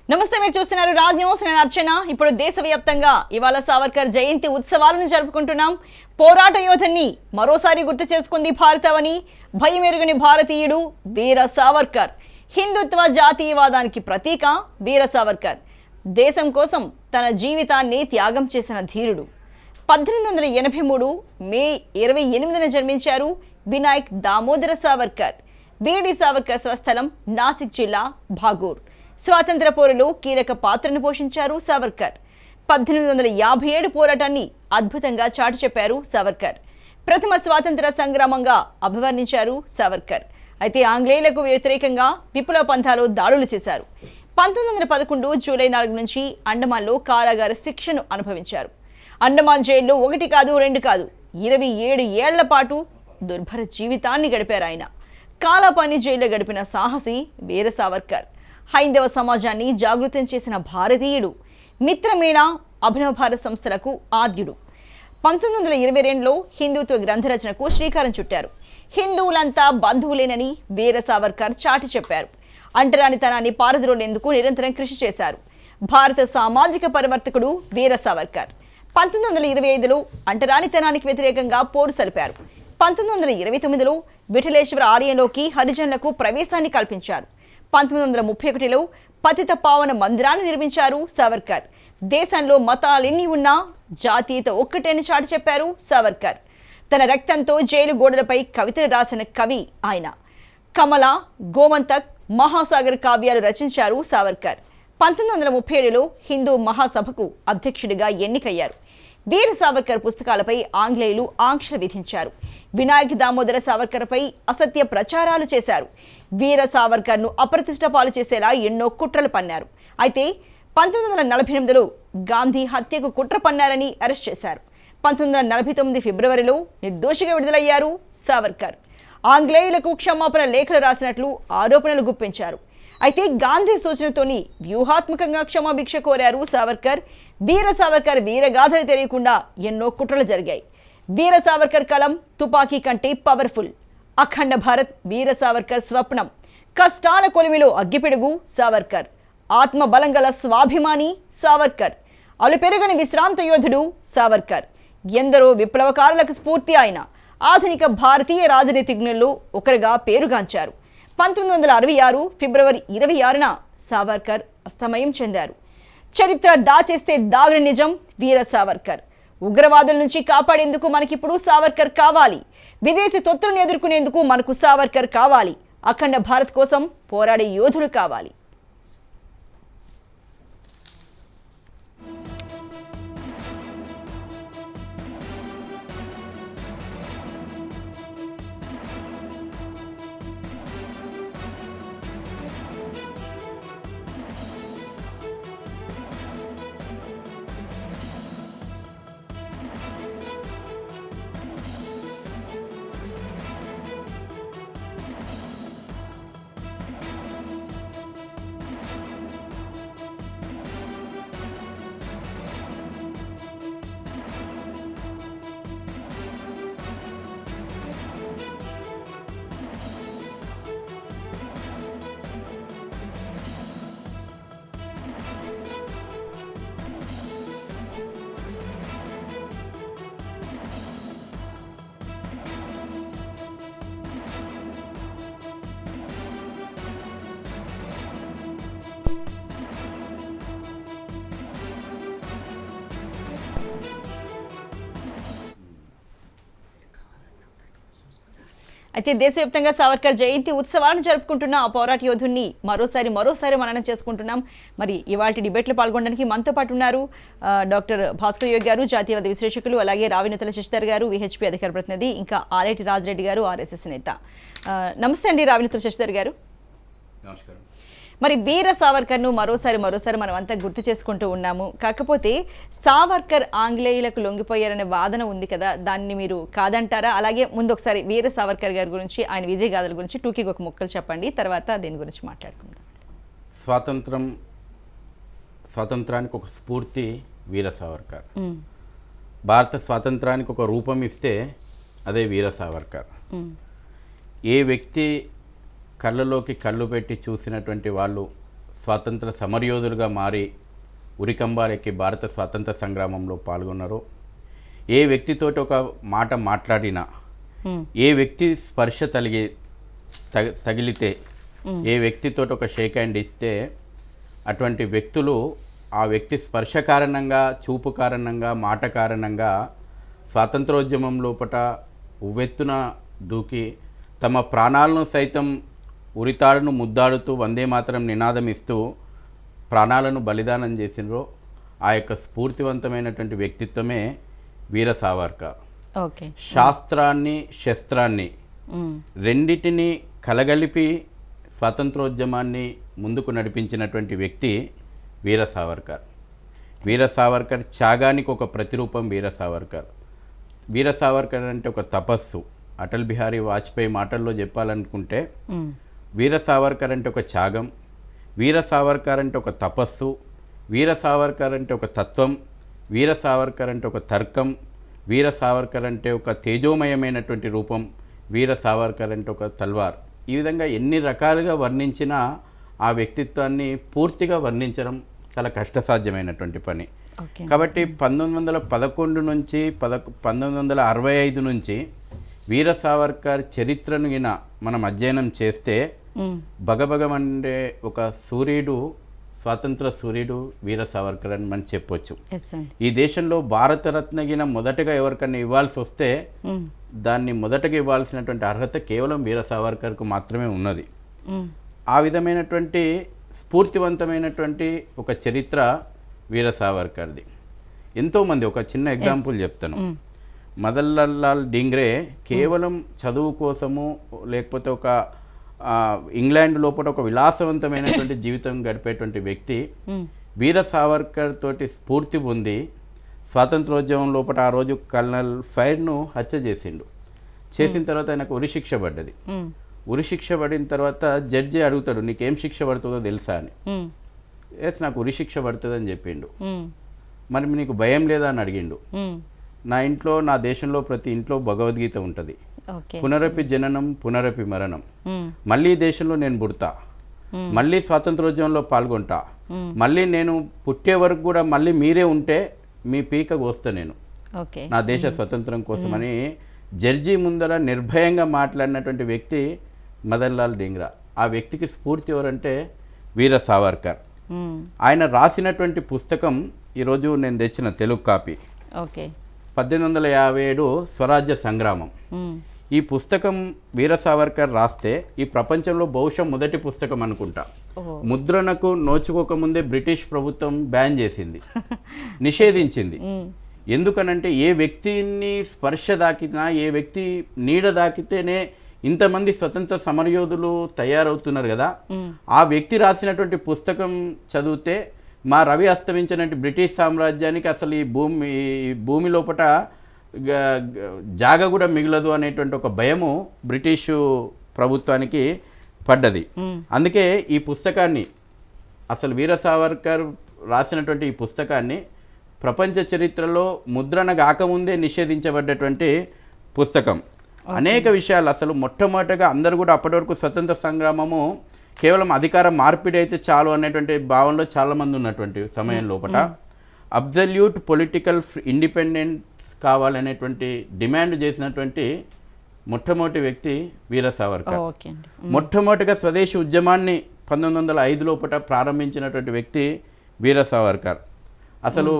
నమస్తే, మీరు చూస్తున్నారు రాజ్ న్యూస్. నేను అర్చన. ఇప్పుడు దేశవ్యాప్తంగా ఇవాళ సావర్కర్ జయంతి ఉత్సవాలను జరుపుకుంటున్నాం. పోరాట యోధుని మరోసారి గుర్తు చేసుకుంది భారతవని. భయమెరుగని భారతీయుడు వీర సావర్కర్. హిందుత్వ జాతీయవాదానికి ప్రతీక వీర సావర్కర్. దేశం కోసం తన జీవితాన్ని త్యాగం చేసిన ధీరుడు. 1883 మే 28న జన్మించారు వినాయక్ దామోదర సావర్కర్. వీడి సావర్కర్ స్వస్థలం నాసిక్ జిల్లా భాగూర్. స్వాతంత్ర పోరులో కీలక పాత్రను పోషించారు సావర్కర్. 1857 పోరాటాన్ని అద్భుతంగా చాటి చెప్పారు సావర్కర్. ప్రథమ స్వాతంత్ర సంగ్రామంగా అభివర్ణించారు సావర్కర్. అయితే ఆంగ్లేయులకు వ్యతిరేకంగా విప్లవ పంథాలో దాడులు చేశారు. 1911 జూలై 4 నుంచి అండమాన్లో కారాగార శిక్షను అనుభవించారు. అండమాన్ జైల్లో 1 కాదు 2 కాదు 27 ఏళ్ల పాటు దుర్భర జీవితాన్ని గడిపారు ఆయన. కాలాపాని జైల్లో గడిపిన సాహసి వీర సావర్కర్. హైందవ సమాజాన్ని జాగృతం చేసిన భారతీయుడు. మిత్రమేళ అభినవ భారత్ సంస్థలకు ఆద్యుడు. 1922లో హిందుత్వ గ్రంథ రచనకు శ్రీకారం చుట్టారు. హిందువులంతా బంధువులేనని వీర సావర్కర్ చాటి చెప్పారు. అంటరానితనాన్ని పారద్రోలేందుకు నిరంతరం కృషి చేశారు. భారత సామాజిక పరివర్తకుడు వీర సావర్కర్. 1925లో అంటరానితనానికి వ్యతిరేకంగా పోరు సలిపారు. 1929లో విఠలేశ్వర ఆలయంలోకి హరిజనులకు ప్రవేశాన్ని కల్పించారు. 1931లో పతిత పావన మందిరాన్ని నిర్మించారు సావర్కర్. దేశంలో మతాలెన్ని ఉన్నా జాతీయత ఒక్కటేని చాటి చెప్పారు సావర్కర్. తన రక్తంతో జైలు గోడలపై కవితలు రాసిన కవి ఆయన. కమల, గోమంతక్, మహాసాగర్ కావ్యాలు రచించారు సావర్కర్. 1937లో హిందూ మహాసభకు అధ్యక్షుడిగా ఎన్నికయ్యారు. వీర సావర్కర్ పుస్తకాలపై ఆంగ్లేయులు ఆంక్షలు విధించారు. వినాయక్ దామోదర సావర్కర్పై అసత్య ప్రచారాలు చేశారు. వీర సావర్కర్ను అప్రతిష్ట పాలు చేసేలా ఎన్నో కుట్రలు పన్నారు. అయితే 1948లో గాంధీ హత్యకు కుట్ర పన్నారని అరెస్ట్ చేశారు. 1949 ఫిబ్రవరిలో నిర్దోషిగా విడుదలయ్యారు సావర్కర్. ఆంగ్లేయులకు క్షమాపణ లేఖలు రాసినట్లు ఆరోపణలు గుప్పించారు. అయితే గాంధీ సూచనతోని వ్యూహాత్మకంగా క్షమాభిక్ష కోరారు సావర్కర్. వీర సావర్కర్ వీరగాథలు తెలియకుండా ఎన్నో కుట్రలు జరిగాయి. వీర సావర్కర్ కలం తుపాకీ కంటే పవర్ఫుల్. అఖండ భారత్ వీర సావర్కర్ స్వప్నం. కష్టాల కొలిమిలో అగ్గిపెడుగు సావర్కర్. ఆత్మ బలంగల స్వాభిమాని సావర్కర్. అలుపెరుగని విశ్రాంత యోధుడు సావర్కర్. ఎందరో విప్లవకారులకు స్ఫూర్తి ఆయన. ఆధునిక భారతీయ రాజనీతిజ్ఞుల్లో ఒకరుగా పేరుగాంచారు. 1966 ఫిబ్రవరి 26న సావర్కర్ అస్తమయం చెందారు. చరిత్ర దాచేస్తే దాగుని నిజం వీర సావర్కర్. ఉగ్రవాదుల నుంచి కాపాడేందుకు మనకిప్పుడు సావర్కర్ కావాలి. విదేశీ తొత్తులను ఎదుర్కొనేందుకు మనకు సావర్కర్ కావాలి. అఖండ భారత్ కోసం పోరాడే యోధులు కావాలి. అయితే దేశవ్యాప్తంగా సావర్కర్ జయంతి ఉత్సవాలను జరుపుకుంటున్న ఆ పోరాట యోధుని మరోసారి మననం చేసుకుంటున్నాం. మరి ఇవాళ డిబేట్లో పాల్గొనడానికి మనతో పాటు ఉన్నారు డాక్టర్ భాస్కర్ యోగి గారు, జాతీయవాద విశ్లేషకులు, అలాగే రావినూతల శశిధర్ గారు, విహెచ్పి అధికార ప్రతినిధి, ఇంకా ఆలేటి రాజరెడ్డి గారు, ఆర్ఎస్ఎస్ నేత. నమస్తే అండి రావినూతల శశిధర్ గారు. నమస్కారం. మరి వీర సావర్కర్ను మరోసారి మనం అంతా గుర్తు చేసుకుంటూ ఉన్నాము. కాకపోతే సావర్కర్ ఆంగ్లేయులకు లొంగిపోయారనే వాదన ఉంది కదా, దాన్ని మీరు కాదంటారా? అలాగే ముందు ఒకసారి వీర సావర్కర్ గారి గురించి, ఆయన విజయగాథల గురించి టూకీగా ఒక ముక్కలు చెప్పండి, తర్వాత దీని గురించి మాట్లాడుకుందాం. స్వాతంత్రానికి ఒక స్ఫూర్తి వీర సావర్కర్. భారత స్వాతంత్రానికి ఒక రూపం ఇస్తే అదే వీర సావర్కర్. ఏ వ్యక్తి కళ్ళలోకి కళ్ళు పెట్టి చూసినటువంటి వాళ్ళు స్వాతంత్ర సమరయోధులుగా మారి ఉరికంబాలెక్కి భారత స్వాతంత్ర సంగ్రామంలో పాల్గొన్నారో, ఏ వ్యక్తితోటి ఒక మాట మాట్లాడినా, ఏ వ్యక్తి స్పర్శ తగిలితే, ఏ వ్యక్తితోటి ఒక షేక్ హ్యాండ్ ఇస్తే అటువంటి వ్యక్తులు ఆ వ్యక్తి స్పర్శ కారణంగా, చూపు కారణంగా, మాట కారణంగా స్వాతంత్రోద్యమం లోపట ఉవ్వెత్తున దూకి తమ ప్రాణాలను సైతం ఉరితాడును ముద్దాడుతూ వందే మాతరం నినాదం ఇస్తూ ప్రాణాలను బలిదానం చేసినరో ఆ యొక్క స్ఫూర్తివంతమైనటువంటి వ్యక్తిత్వమే వీర సావర్కర్. ఓకే. శాస్త్రాన్ని శస్త్రాన్ని రెండిటిని కలగలిపి స్వాతంత్రోద్యమాన్ని ముందుకు నడిపించినటువంటి వ్యక్తి వీర సావర్కర్. వీర సావర్కర్ త్యాగానికి ఒక ప్రతిరూపం వీర సావర్కర్. వీర సావర్కర్ అంటే ఒక తపస్సు. అటల్ బిహారీ వాజ్పేయి మాటల్లో చెప్పాలనుకుంటే వీర సావర్కర్ అంటే ఒక త్యాగం, వీర సావర్కర్ అంటే ఒక తపస్సు, వీర సావర్కర్ అంటే ఒక తత్వం, వీర సావర్కర్ అంటే ఒక తర్కం, వీర సావర్కర్ అంటే ఒక తేజోమయమైనటువంటి రూపం, వీర సావర్కర్ అంటే ఒక తల్వార్. ఈ విధంగా ఎన్ని రకాలుగా వర్ణించినా ఆ వ్యక్తిత్వాన్ని పూర్తిగా వర్ణించడం చాలా కష్టసాధ్యమైనటువంటి పని. కాబట్టి 1911 నుంచి 1965 నుంచి వీర సావర్కర్ చరిత్రను గిన మనం అధ్యయనం చేస్తే భగభగమండే ఒక సూర్యుడు, స్వాతంత్ర సూర్యుడు వీర సావర్కర్ అని మనం చెప్పొచ్చు. ఈ దేశంలో భారతరత్న గిన మొదటగా ఎవరికన్నా ఇవ్వాల్సి వస్తే దాన్ని మొదటగా ఇవ్వాల్సినటువంటి అర్హత కేవలం వీర సావర్కర్కు మాత్రమే ఉన్నది. ఆ విధమైనటువంటి స్ఫూర్తివంతమైనటువంటి ఒక చరిత్ర వీర సావర్కర్ది. ఎంతోమంది, ఒక చిన్న ఎగ్జాంపుల్ చెప్తాను. మదన్లాల్ డింగ్రే కేవలం చదువు కోసము, లేకపోతే ఒక ఇంగ్లాండ్ లోపల ఒక విలాసవంతమైనటువంటి జీవితం గడిపేటువంటి వ్యక్తి వీర సావర్కర్ తోటి స్ఫూర్తి పొంది స్వాతంత్రోద్యమం లోపల ఆ రోజు కల్నల్ ఫైర్ను హత్య చేసిన తర్వాత ఆయనకు ఉరిశిక్ష పడ్డది. ఉరిశిక్ష పడిన తర్వాత జడ్జి అడుగుతాడు, నీకేం శిక్ష పడుతుందో తెలుసా అని. ఎస్, నాకు ఉరిశిక్ష పడుతుందని చెప్పిండు. మరి నీకు భయం లేదా అని అడిగిండు. నా ఇంట్లో, నా దేశంలో ప్రతి ఇంట్లో భగవద్గీత ఉంటుంది. పునరపి జననం పునరపి మరణం. మళ్ళీ దేశంలో నేను పుడతా, మళ్ళీ స్వాతంత్రోద్యమంలో పాల్గొంటా, మళ్ళీ నేను పుట్టే వరకు కూడా మళ్ళీ మీరే ఉంటే మీ పీక కోస్తా నేను నా దేశ స్వతంత్రం కోసమని జడ్జి ముందర నిర్భయంగా మాట్లాడినటువంటి వ్యక్తి మదన్లాల్ డింగ్రా. ఆ వ్యక్తికి స్ఫూర్తి ఎవరంటే వీర సావర్కర్. ఆయన రాసినటువంటి పుస్తకం ఈరోజు నేను తెచ్చిన తెలుగు కాపీ. 1857 స్వరాజ్య సంగ్రామం. ఈ పుస్తకం వీర సావర్కర్ రాస్తే ఈ ప్రపంచంలో బహుశా మొదటి పుస్తకం అనుకుంటా. ముద్రణకు నోచుకోకముందే బ్రిటిష్ ప్రభుత్వం బ్యాన్ చేసింది, నిషేధించింది. ఎందుకనంటే ఏ వ్యక్తిని స్పర్శ దాకినా, ఏ వ్యక్తి నీడ దాకితేనే ఇంతమంది స్వతంత్ర సమరయోధులు తయారవుతున్నారు కదా. ఆ వ్యక్తి రాసినటువంటి పుస్తకం చదివితే మా రవి అస్తమించినటువంటి బ్రిటిష్ సామ్రాజ్యానికి అసలు ఈ భూమి లోపట జాగ కూడా మిగలదు అనేటువంటి ఒక భయము బ్రిటిషు ప్రభుత్వానికి పడ్డది. అందుకే ఈ పుస్తకాన్ని, అసలు వీర సావర్కర్ రాసినటువంటి ఈ పుస్తకాన్ని ప్రపంచ చరిత్రలో ముద్రణ కాకముందే నిషేధించబడ్డటువంటి పుస్తకం. అనేక విషయాలు, అసలు మొట్టమొదటిగా అందరూ కూడా అప్పటి వరకు స్వతంత్ర సంగ్రామము కేవలం అధికార మార్పిడి అయితే చాలు అనేటువంటి భావనలో చాలామంది ఉన్నటువంటి సమయం లోపల అబ్జల్యూట్ పొలిటికల్ ఇండిపెండెన్స్ కావాలనేటువంటి డిమాండ్ చేసినటువంటి మొట్టమొదటి వ్యక్తి వీర సావర్కర్. మొట్టమొదటిగా స్వదేశీ ఉద్యమాన్ని 1905 లోపల ప్రారంభించినటువంటి వ్యక్తి వీర సావర్కర్. అసలు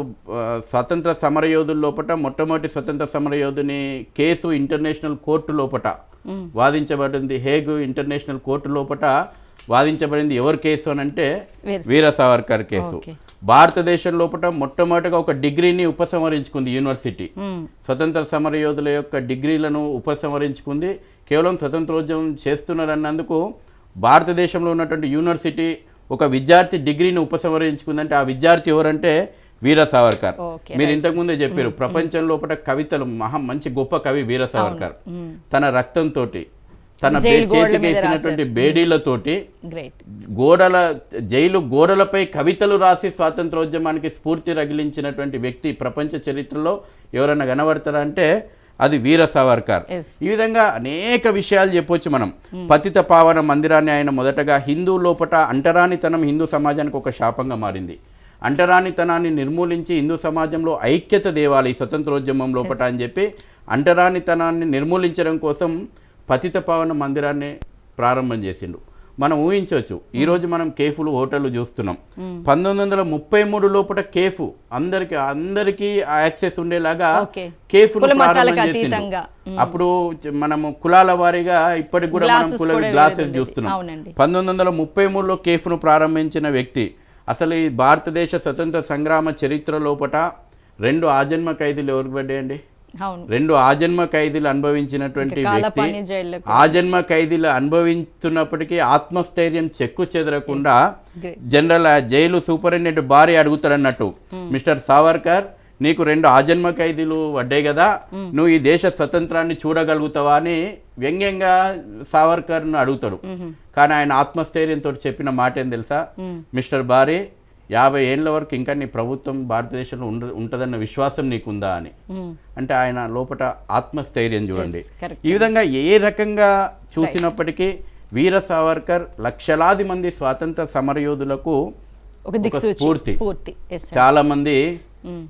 స్వతంత్ర సమరయోధుల లోపల మొట్టమొదటి స్వతంత్ర సమరయోధుని కేసు ఇంటర్నేషనల్ కోర్టు లోపల వాదించబడింది. హేగ్ ఇంటర్నేషనల్ కోర్టు లోపల వాదించబడింది ఎవరి కేసు అని అంటే వీర సావర్కర్ కేసు. భారతదేశం లోపల మొట్టమొదటిగా ఒక డిగ్రీని ఉపసంహరించుకుంది యూనివర్సిటీ. స్వతంత్ర సమరయోధుల యొక్క డిగ్రీలను ఉపసంహరించుకుంది. కేవలం స్వతంత్రోద్యమం చేస్తున్నారన్నందుకు భారతదేశంలో ఉన్నటువంటి యూనివర్సిటీ ఒక విద్యార్థి డిగ్రీని ఉపసంహరించుకుందంటే ఆ విద్యార్థి ఎవరంటే వీర సావర్కర్. మీరు ఇంతకుముందే చెప్పారు, ప్రపంచం లోపల కవితలు మంచి గొప్ప కవి వీర సావర్కర్. తన రక్తంతో, తన చేతికి వేసినటువంటి బేడీలతోటి జైలు గోడలపై కవితలు రాసి స్వాతంత్రోద్యమానికి స్ఫూర్తి రగిలించినటువంటి వ్యక్తి ప్రపంచ చరిత్రలో ఎవరన్నా కనబడతారా అంటే అది వీర సావర్కర్. Yes. ఈ విధంగా అనేక విషయాలు చెప్పొచ్చు మనం. పతిత పావన మందిరాన్ని ఆయన మొదటగా హిందూ లోపట అంటరానితనం హిందూ సమాజానికి ఒక శాపంగా మారింది. అంటరానితనాన్ని నిర్మూలించి హిందూ సమాజంలో ఐక్యత దేవాలి స్వతంత్రోద్యమం లోపట అని చెప్పి అంటరానితనాన్ని నిర్మూలించడం కోసం పతిత పావన మందిరాన్ని ప్రారంభం చేసిండు. మనం ఊహించవచ్చు, ఈరోజు మనం కేఫ్లు హోటళ్ళు చూస్తున్నాం. 1933 లోపల కేఫ్ అందరికీ యాక్సెస్ ఉండేలాగా కేఫ్ను ప్రారంభం చేసిండు. అప్పుడు మనము కులాల వారీగా ఇప్పటికి కూడా మనం గ్లాసెస్ చూస్తున్నాం. 1933లో కేఫ్ను ప్రారంభించిన వ్యక్తి. అసలు ఈ భారతదేశ స్వతంత్ర సంగ్రామ చరిత్ర లోపల 2 ఆజన్మ ఖైదీలు ఎవరికి పడ్డాయండి? 2 ఆజన్మ ఖైదీలు అనుభవించినటువంటి వ్యక్తి. ఆజన్మ ఖైదీలు అనుభవిస్తున్నప్పటికీ ఆత్మస్థైర్యం చెక్కు చెదరకుండా జనరల్ జైలు సూపరింటెండెంట్ భార్య అడుగుతాడన్నట్టు, మిస్టర్ సావర్కర్ నీకు 2 ఆజన్మ ఖైదీలు పడ్డాయి కదా, నువ్వు ఈ దేశ స్వతంత్రాన్ని చూడగలుగుతావా అని వ్యంగ్యంగా సావర్కర్ను అడుగుతాడు. కానీ ఆయన ఆత్మస్థైర్యంతో చెప్పిన మాట ఏం తెలుసా? మిస్టర్ భార్య 50 ఏళ్ళ వరకు ఇంకా నీ ప్రభుత్వం భారతదేశంలో ఉంటుందన్న విశ్వాసం నీకుందా అని. అంటే ఆయన లోపల ఆత్మస్థైర్యం చూడండి. ఈ విధంగా ఏ రకంగా చూసినప్పటికీ వీర సావర్కర్ లక్షలాది మంది స్వాతంత్ర సమరయోధులకు ఒక స్ఫూర్తి. చాలా మంది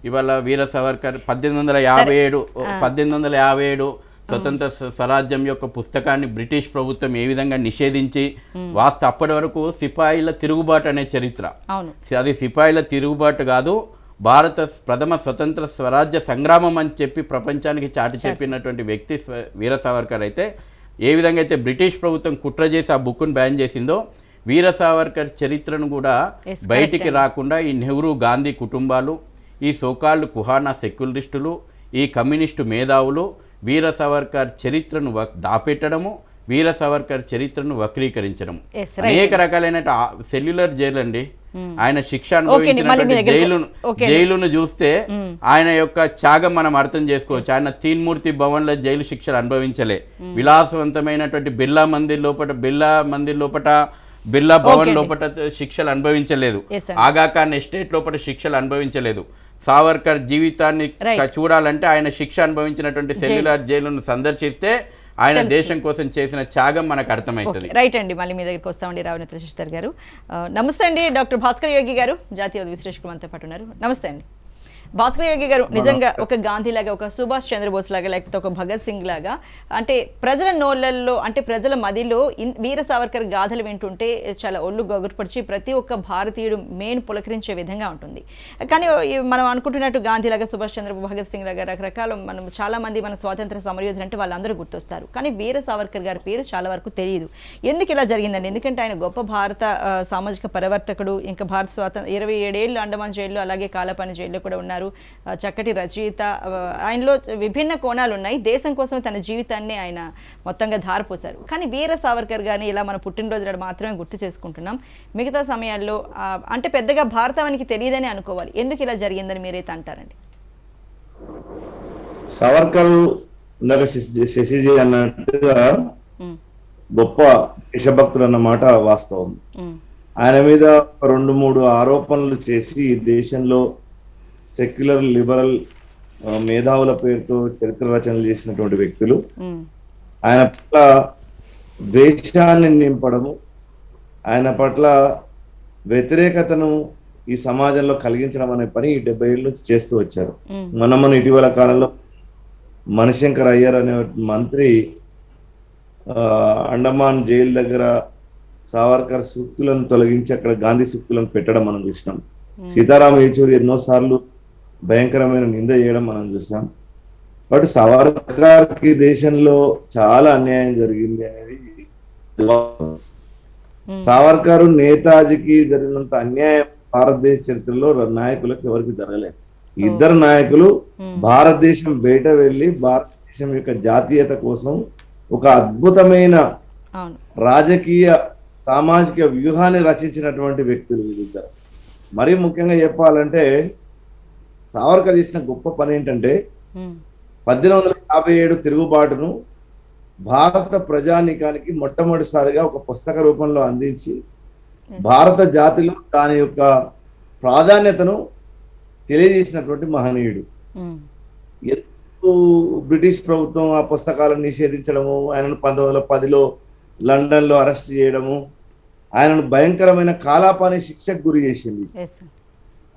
ఇవాళ వీర సావర్కర్ 1857 స్వతంత్ర స్వరాజ్యం యొక్క పుస్తకాన్ని బ్రిటిష్ ప్రభుత్వం ఏ విధంగా నిషేధించి అప్పటి వరకు సిపాయిల తిరుగుబాటు అనే చరిత్ర. అది సిపాయిల తిరుగుబాటు కాదు, భారత ప్రథమ స్వతంత్ర స్వరాజ్య సంగ్రామం అని చెప్పి ప్రపంచానికి చాటి చెప్పినటువంటి వ్యక్తి వీర సావర్కర్. అయితే ఏ విధంగా అయితే బ్రిటిష్ ప్రభుత్వం కుట్ర చేసి ఆ బుక్ను బ్యాన్ చేసిందో, వీర సావర్కర్ చరిత్రను కూడా బయటికి రాకుండా ఈ నెహ్రూ గాంధీ కుటుంబాలు, ఈ సోకాళ్ళు కుహానా సెక్యులరిస్టులు, ఈ కమ్యూనిస్టు మేధావులు వీర సావర్కర్ చరిత్రను దాపెట్టడము, వీర సావర్కర్ చరిత్రను వక్రీకరించడము. అనేక రకాలైన సెల్యులర్ జైలు అండి. ఆయన శిక్ష అనుభవించినటువంటి జైలును చూస్తే ఆయన యొక్క త్యాగం మనం అర్థం చేసుకోవచ్చు. ఆయన తీన్మూర్తి భవన్లో జైలు శిక్షలు అనుభవించలే. విలాసవంతమైనటువంటి బిర్లా మందిర్ లోపట బిర్లా భవన్ లోపల శిక్షలు అనుభవించలేదు. ఆగాఖాన్ ఎస్టేట్ లోపల శిక్షలు అనుభవించలేదు. సావర్కర్ జీవితాన్ని చూడాలంటే ఆయన శిక్ష అనుభవించినటువంటి సెల్యులార్ జైలును సందర్శిస్తే ఆయన దేశం కోసం చేసిన త్యాగం మనకు అర్థమవుతుంది. రైట్ అండి, మళ్ళీ మీ దగ్గరికి వస్తామండి. రావణేంద్ర శశిధర్ గారు నమస్తే అండి. డాక్టర్ భాస్కర్ యోగి గారు జాతీయ విశ్లేషకులు మనతో పాటు ఉన్నారు. నమస్తే అండి భాస్కర్ యోగి గారు. నిజంగా ఒక గాంధీ లాగా, ఒక సుభాష్ చంద్రబోస్ లాగా, లేకపోతే ఒక భగత్ సింగ్ లాగా, అంటే ప్రజల నోళ్లలో, అంటే ప్రజల మదిలో వీర సావర్కర్ గాథలు వింటుంటే చాలా ఒళ్ళు గగురుపరిచి ప్రతి ఒక్క భారతీయుడు మెయిన్ పులకరించే విధంగా ఉంటుంది. కానీ మనం అనుకుంటున్నట్టు గాంధీ లాగా, సుభాష్ చంద్రబోస్, భగత్ సింగ్ లాగా రకరకాల మనం చాలా మంది మన స్వాతంత్ర సమరయోధులు అంటే వాళ్ళందరూ గుర్తొస్తారు. కానీ వీర సావర్కర్ గారి పేరు చాలా వరకు తెలియదు. ఎందుకు ఇలా జరిగిందండి? ఎందుకంటే ఆయన గొప్ప భారత సామాజిక పరివర్తకుడు. ఇంకా భారత స్వాతంత్ర 27 ఏళ్ళు అండమాన్ జైల్లో, అలాగే కాలాపాని జైల్లో కూడా ఉన్నారు. చక్కటి రచయిత. ఆయనలో విభిన్న కోణాలు ఉన్నాయి. దేశం కోసం తన జీవితాన్ని ఆయన మొత్తంగా ధారపోశారు. కానీ వీర సావర్కర్ గారిని ఇలా మన పుట్టినరోజు నాడు మాత్రమే గుర్తు చేసుకుంటున్నాం. మిగతా సమయాల్లో అంటే పెద్దగా భారతానికి తెలియదని అనుకోవాలి. ఎందుకు ఇలా జరిగిందని మీరైతే అంటారండి? సావర్కర్ శశిజీ అన్నట్టుగా గొప్ప దేశభక్తులు అన్నమాట వాస్తవం. ఆయన మీద 2-3 ఆరోపణలు చేసి దేశంలో సెక్యులర్ లిబరల్ మేధావుల పేరుతో చరిత్ర రచనలు చేసినటువంటి వ్యక్తులు ఆయన పట్ల ద్వేషాన్ని నింపడము, ఆయన పట్ల వ్యతిరేకతను ఈ సమాజంలో కలిగించడం అనే పని 70 ఏళ్ళ నుంచి చేస్తూ వచ్చారు. మనం ఇటీవల కాలంలో మణిశంకర్ అయ్యర్ అనే మంత్రి అండమాన్ జైలు దగ్గర సావర్కర్ సూక్తులను తొలగించి అక్కడ గాంధీ సూక్తులను పెట్టడం మనం చూసినాం. సీతారామ యేచూరి ఎన్నోసార్లు భయంకరమైన నింద చేయడం మనం చూసాం. కాబట్టి సావర్కర్కి దేశంలో చాలా అన్యాయం జరిగింది అనేది. సావర్కర్ నేతాజీకి జరిగినంత అన్యాయం భారతదేశ చరిత్రలో నాయకులకు ఎవరికి జరగలేదు. ఇద్దరు నాయకులు భారతదేశం బయట వెళ్ళి భారతదేశం యొక్క జాతీయత కోసం ఒక అద్భుతమైన రాజకీయ సామాజిక వ్యూహాన్ని రచించినటువంటి వ్యక్తులు వీళ్ళిద్దరు. మరీ ముఖ్యంగా చెప్పాలంటే సావర్కర్ చేసిన గొప్ప పని ఏంటంటే 1857 తిరుగుబాటును భారత ప్రజానీకానికి మొట్టమొదటిసారిగా ఒక పుస్తక రూపంలో అందించి భారత జాతిలో దాని యొక్క ప్రాధాన్యతను తెలియజేసినటువంటి మహనీయుడు. ఎందుకు బ్రిటిష్ ప్రభుత్వం ఆ పుస్తకాలను నిషేధించడము, ఆయనను 1910లో లండన్లో అరెస్ట్ చేయడము, ఆయనను భయంకరమైన కాలాపాని శిక్షకు గురి చేసింది. Yes sir.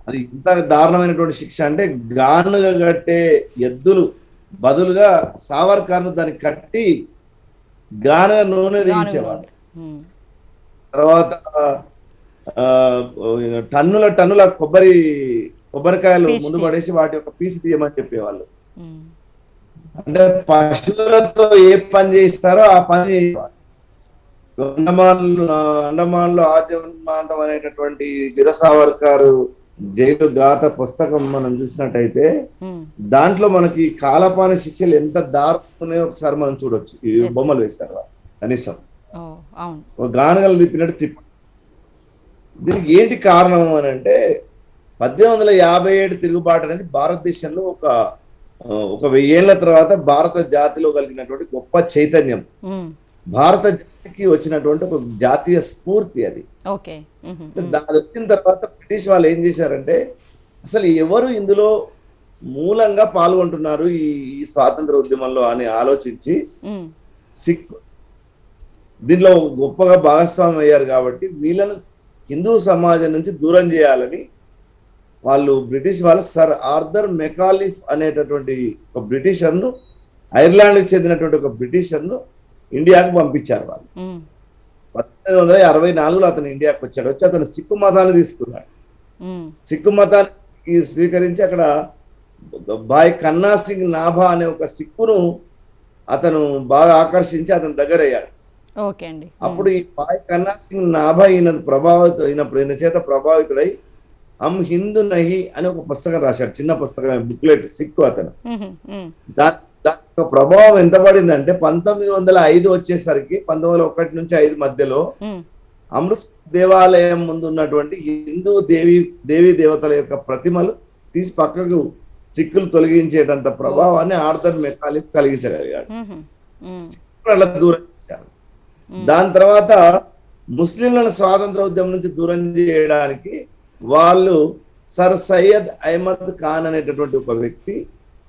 అది ఇంత దారుణమైనటువంటి శిక్ష అంటే గానుగా కట్టే ఎద్దులు బదులుగా సావర్కర్ను దాన్ని కట్టి గానుగా నూనె దించేవాడు. తర్వాత టన్నుల కొబ్బరికాయలు ముందు పడేసి వాటి యొక్క పీసు తీయమని చెప్పేవాళ్ళు. అంటే పశువులతో ఏ పని చేయిస్తారో ఆ పని చేసేవాళ్ళు. అండమాన్లో ఆజన్మాంతం అనేటటువంటి వీర సావర్కర్ జైలు గాథ పుస్తకం మనం చూసినట్టయితే దాంట్లో మనకి కాలపాని శిక్షలు ఎంత దారుణాయో ఒకసారి మనం చూడొచ్చు. ఈ బొమ్మలు వేశారు కనీసం గానగలు తిప్పినట్టు తిప్ప. దీనికి ఏంటి కారణం అని అంటే 1857 తిరుగుబాటు అనేది భారతదేశంలో ఒక 1000 ఏళ్ల తర్వాత భారత జాతిలో కలిగినటువంటి గొప్ప చైతన్యం, భారత జాతికి వచ్చినటువంటి ఒక జాతీయ స్ఫూర్తి అది. దాని వచ్చిన తర్వాత బ్రిటిష్ వాళ్ళు ఏం చేశారంటే అసలు ఎవరు ఇందులో మూలంగా పాల్గొంటున్నారు ఈ స్వాతంత్ర ఉద్యమంలో అని ఆలోచించి సిక్కు దీనిలో గొప్పగా భాగస్వామి అయ్యారు కాబట్టి వీళ్ళను హిందూ సమాజం నుంచి దూరం చేయాలని వాళ్ళు బ్రిటిష్ వాళ్ళు సర్ ఆర్థర్ మెకాలిఫ్ అనేటటువంటి ఒక బ్రిటిషర్ను, ఐర్లాండ్కి చెందినటువంటి ఒక బ్రిటిషర్ను ఇండియాకు పంపించారు. వాళ్ళు 1864లో అతను ఇండియాకు వచ్చాడు. వచ్చి అతను సిక్కు మతాన్ని తీసుకున్నాడు. సిక్కు మతాన్ని స్వీకరించి అక్కడ భాయ్ కన్నా సింగ్ నాభా అనే ఒక సిక్కును అతను బాగా ఆకర్షించి అతని దగ్గర అయ్యాడు. అప్పుడు ఈ భాయ్ కన్నా సింగ్ నాభా ఈయన చేత ప్రభావితుడై హమ్ హిందూ నహి అని ఒక పుస్తకం రాశాడు. చిన్న పుస్తకం, బుక్లెట్. సిక్కు అతను. దాని ప్రభావం ఎంత పడిందంటే 1905 వచ్చేసరికి 1901 నుంచి 5 మధ్యలో అమృత్ దేవాలయం ముందు ఉన్నటువంటి హిందూ దేవీ దేవతల యొక్క ప్రతిమలు తీసి పక్కకు సిక్కులు తొలగించేటంత ప్రభావాన్ని ఆర్థర్ మెకాలిఫ్ కలిగించగలిగాడు. అలా దూరం చేశారు. దాని తర్వాత ముస్లింలను స్వాతంత్ర ఉద్యమం నుంచి దూరం చేయడానికి వాళ్ళు సర్ సయ్యద్ అహ్మద్ ఖాన్ అనేటటువంటి ఒక వ్యక్తి,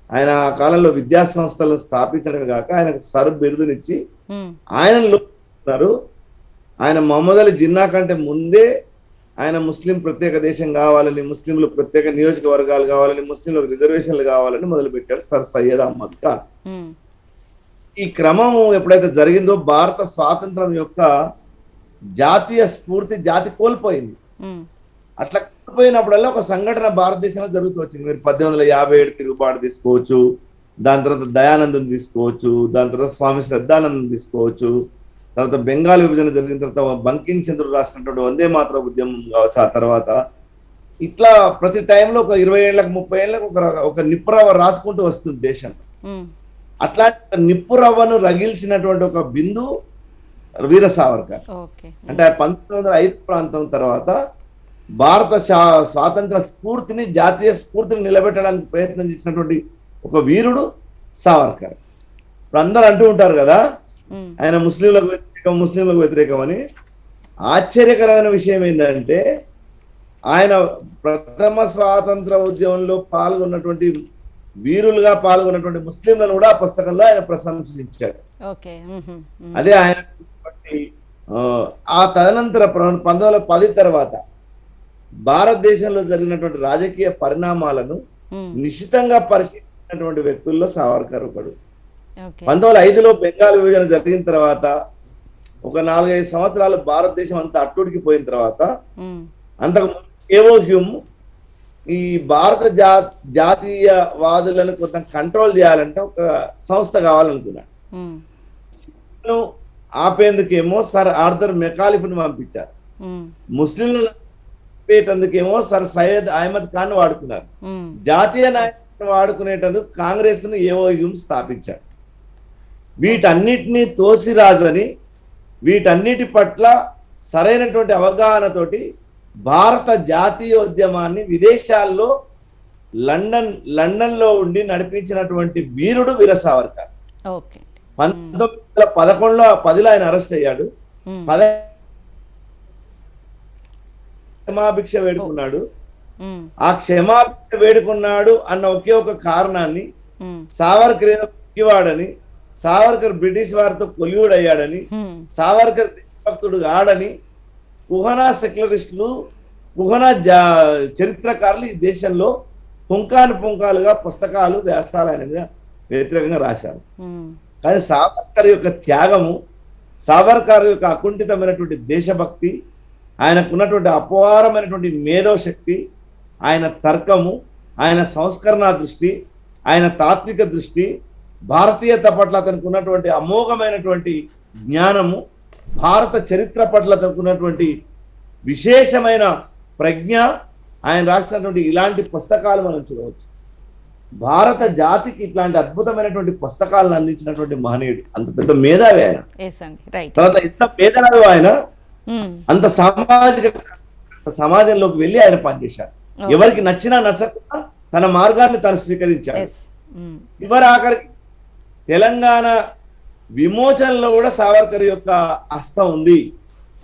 ఆయన ఆ కాలంలో విద్యా సంస్థలను స్థాపించడమే కాక ఆయనకు సర్ బిరుదునిచ్చి ఆయనలో ఆయన మహమ్మద్ అలీ జిన్నా కంటే ముందే ఆయన ముస్లిం ప్రత్యేక దేశం కావాలని, ముస్లింలు ప్రత్యేక నియోజకవర్గాలు కావాలని, ముస్లింలకు రిజర్వేషన్లు కావాలని మొదలుపెట్టాడు సర్ సయ్యద్ అహ్మద్ ఖాన్. ఈ క్రమం ఎప్పుడైతే జరిగిందో భారత స్వాతంత్రం యొక్క జాతీయ స్ఫూర్తి జాతి కోల్పోయింది. అట్లా కోల్పోయినప్పుడల్లా ఒక సంఘటన భారతదేశంలో జరుగుతూ వచ్చింది. మీరు 1857 తిరుగుబాటు తీసుకోవచ్చు, దాని తర్వాత దయానందం తీసుకోవచ్చు, దాని తర్వాత స్వామి శ్రద్ధానందం తీసుకోవచ్చు, తర్వాత బెంగాల్ విభజన జరిగిన తర్వాత బంకిం చంద్రుడు రాసినటువంటి వందే మాతర ఉద్యమం కావచ్చు. ఆ తర్వాత ఇట్లా ప్రతి టైంలో ఒక 20 ఏళ్ళకు 30 ఏళ్ళకు ఒక నిప్పురవ్వ రాసుకుంటూ వస్తుంది దేశం. అట్లాంటి నిప్పురవ్వను రగిల్చినటువంటి ఒక బిందు వీర సావర్కర్. అంటే 1905 ప్రాంతం తర్వాత భారత స్వాతంత్ర స్ఫూర్తిని, జాతీయ స్ఫూర్తిని నిలబెట్టడానికి ప్రయత్నం చేసినటువంటి ఒక వీరుడు సావర్కర్. ఇప్పుడు అందరూ అంటూ ఉంటారు కదా ఆయన ముస్లింలకు వ్యతిరేకం అని. ఆశ్చర్యకరమైన విషయం ఏంటంటే ఆయన ప్రథమ స్వాతంత్ర ఉద్యమంలో పాల్గొన్నటువంటి వీరులుగా పాల్గొన్నటువంటి ముస్లింలను కూడా ఆ పుస్తకంలో ఆయన ప్రశంసించాడు. అదే ఆయన ఆ తదనంతర 1910 తర్వాత భారతదేశంలో జరిగినటువంటి రాజకీయ పరిణామాలను నిశితంగా పరిశీలించినటువంటి వ్యక్తుల్లో సావర్కర్ ఒకడు. 1905లో బెంగాల్ విభజన జరిగిన తర్వాత ఒక 4-5 సంవత్సరాలు భారతదేశం అంతా అట్టుడికి పోయిన తర్వాత అంతకు ఏవో హ్యూమ్ ఈ భారత జాతీయవాదులను కొంత కంట్రోల్ చేయాలంటే ఒక సంస్థ కావాలనుకున్నాడు. ఆపేందుకేమో సర్ ఆర్థర్ మెకాలిఫ్ ను పంపించారు. ముస్లింలను ఆపేటందుకేమో సర్ సయ్యద్ అహ్మద్ ఖాన్ వాడుకున్నారు. జాతీయ నాయకులను వాడుకునేటందుకు కాంగ్రెస్ ను ఏవో హ్యూమ్ స్థాపించాడు. వీటన్నిటినీ తోసిరాజని, వీటన్నిటి పట్ల సరైనటువంటి అవగాహనతోటి భారత జాతీయోద్యమాన్ని విదేశాల్లో లండన్ లో ఉండి నడిపించినటువంటి వీరుడు వీర సావర్కర్. 1911లో ఆయన అరెస్ట్ అయ్యాడు. క్షమాభిక్ష వేడుకున్నాడు. ఆ క్షమాభిక్ష వేడుకున్నాడు అన్న ఒకే ఒక కారణాన్ని సావర్కర్ ఏదో పిచ్చివాడని, సావర్కర్ బ్రిటిష్ వారితో కొల్యూడ్ అయ్యాడని, సావర్కర్ దేశభక్తుడు ఆడని కుహనా సెక్యులరిస్టులు, కుహనా చరిత్రకారులు ఈ దేశంలో పుంకాలుగా పుస్తకాలు, వ్యాసాలు ఆయన మీద వ్యతిరేకంగా రాశారు. కానీ సావర్కర్ యొక్క త్యాగము, సావర్కర్ యొక్క అకుంఠితమైనటువంటి దేశభక్తి, ఆయనకున్నటువంటి అపారమైనటువంటి మేధోశక్తి, ఆయన తర్కము, ఆయన సంస్కరణ దృష్టి, ఆయన తాత్విక దృష్టి, భారతీయత పట్ల అతనికి ఉన్నటువంటి అమోఘమైనటువంటి జ్ఞానము, భారత చరిత్ర పట్ల అతనికి ఉన్నటువంటి విశేషమైన ప్రజ్ఞ, ఆయన రాసినటువంటి ఇలాంటి పుస్తకాలు మనం చూడవచ్చు. భారత జాతికి ఇట్లాంటి అద్భుతమైనటువంటి పుస్తకాలను అందించినటువంటి మహనీయుడు, అంత పెద్ద మేధావి ఆయన. తర్వాత ఎంత మేధావి ఆయన, అంత సమాజంలోకి వెళ్ళి ఆయన పనిచేశారు. ఎవరికి నచ్చినా నచ్చకుండా తన మార్గాన్ని తను స్వీకరించాడు. చివరి ఆఖరికి తెలంగాణ విమోచనలో కూడా సావర్కర్ యొక్క హస్తం ఉంది.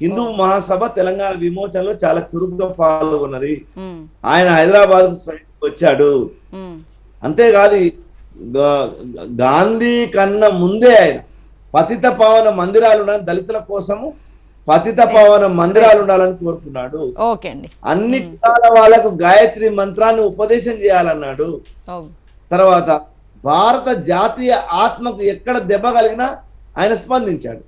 హిందూ మహాసభ తెలంగాణ విమోచనలో చాలా చురుకుగా పాల్గొన్నది. ఆయన హైదరాబాద్ వచ్చాడు. అంతేకాదు, గాంధీ కన్నా ముందే ఆయన పతిత పావన మందిరాలు ఉండాలని, దళితుల కోసము పతిత పావన మందిరాలు ఉండాలని కోరుకున్నాడు. అన్ని కులాల వాళ్ళకు గాయత్రి మంత్రాన్ని ఉపదేశం చేయాలన్నాడు. తర్వాత భారత జాతీయ ఆత్మకు ఎక్కడ దెబ్బ కలిగినా ఆయన స్పందించాడు.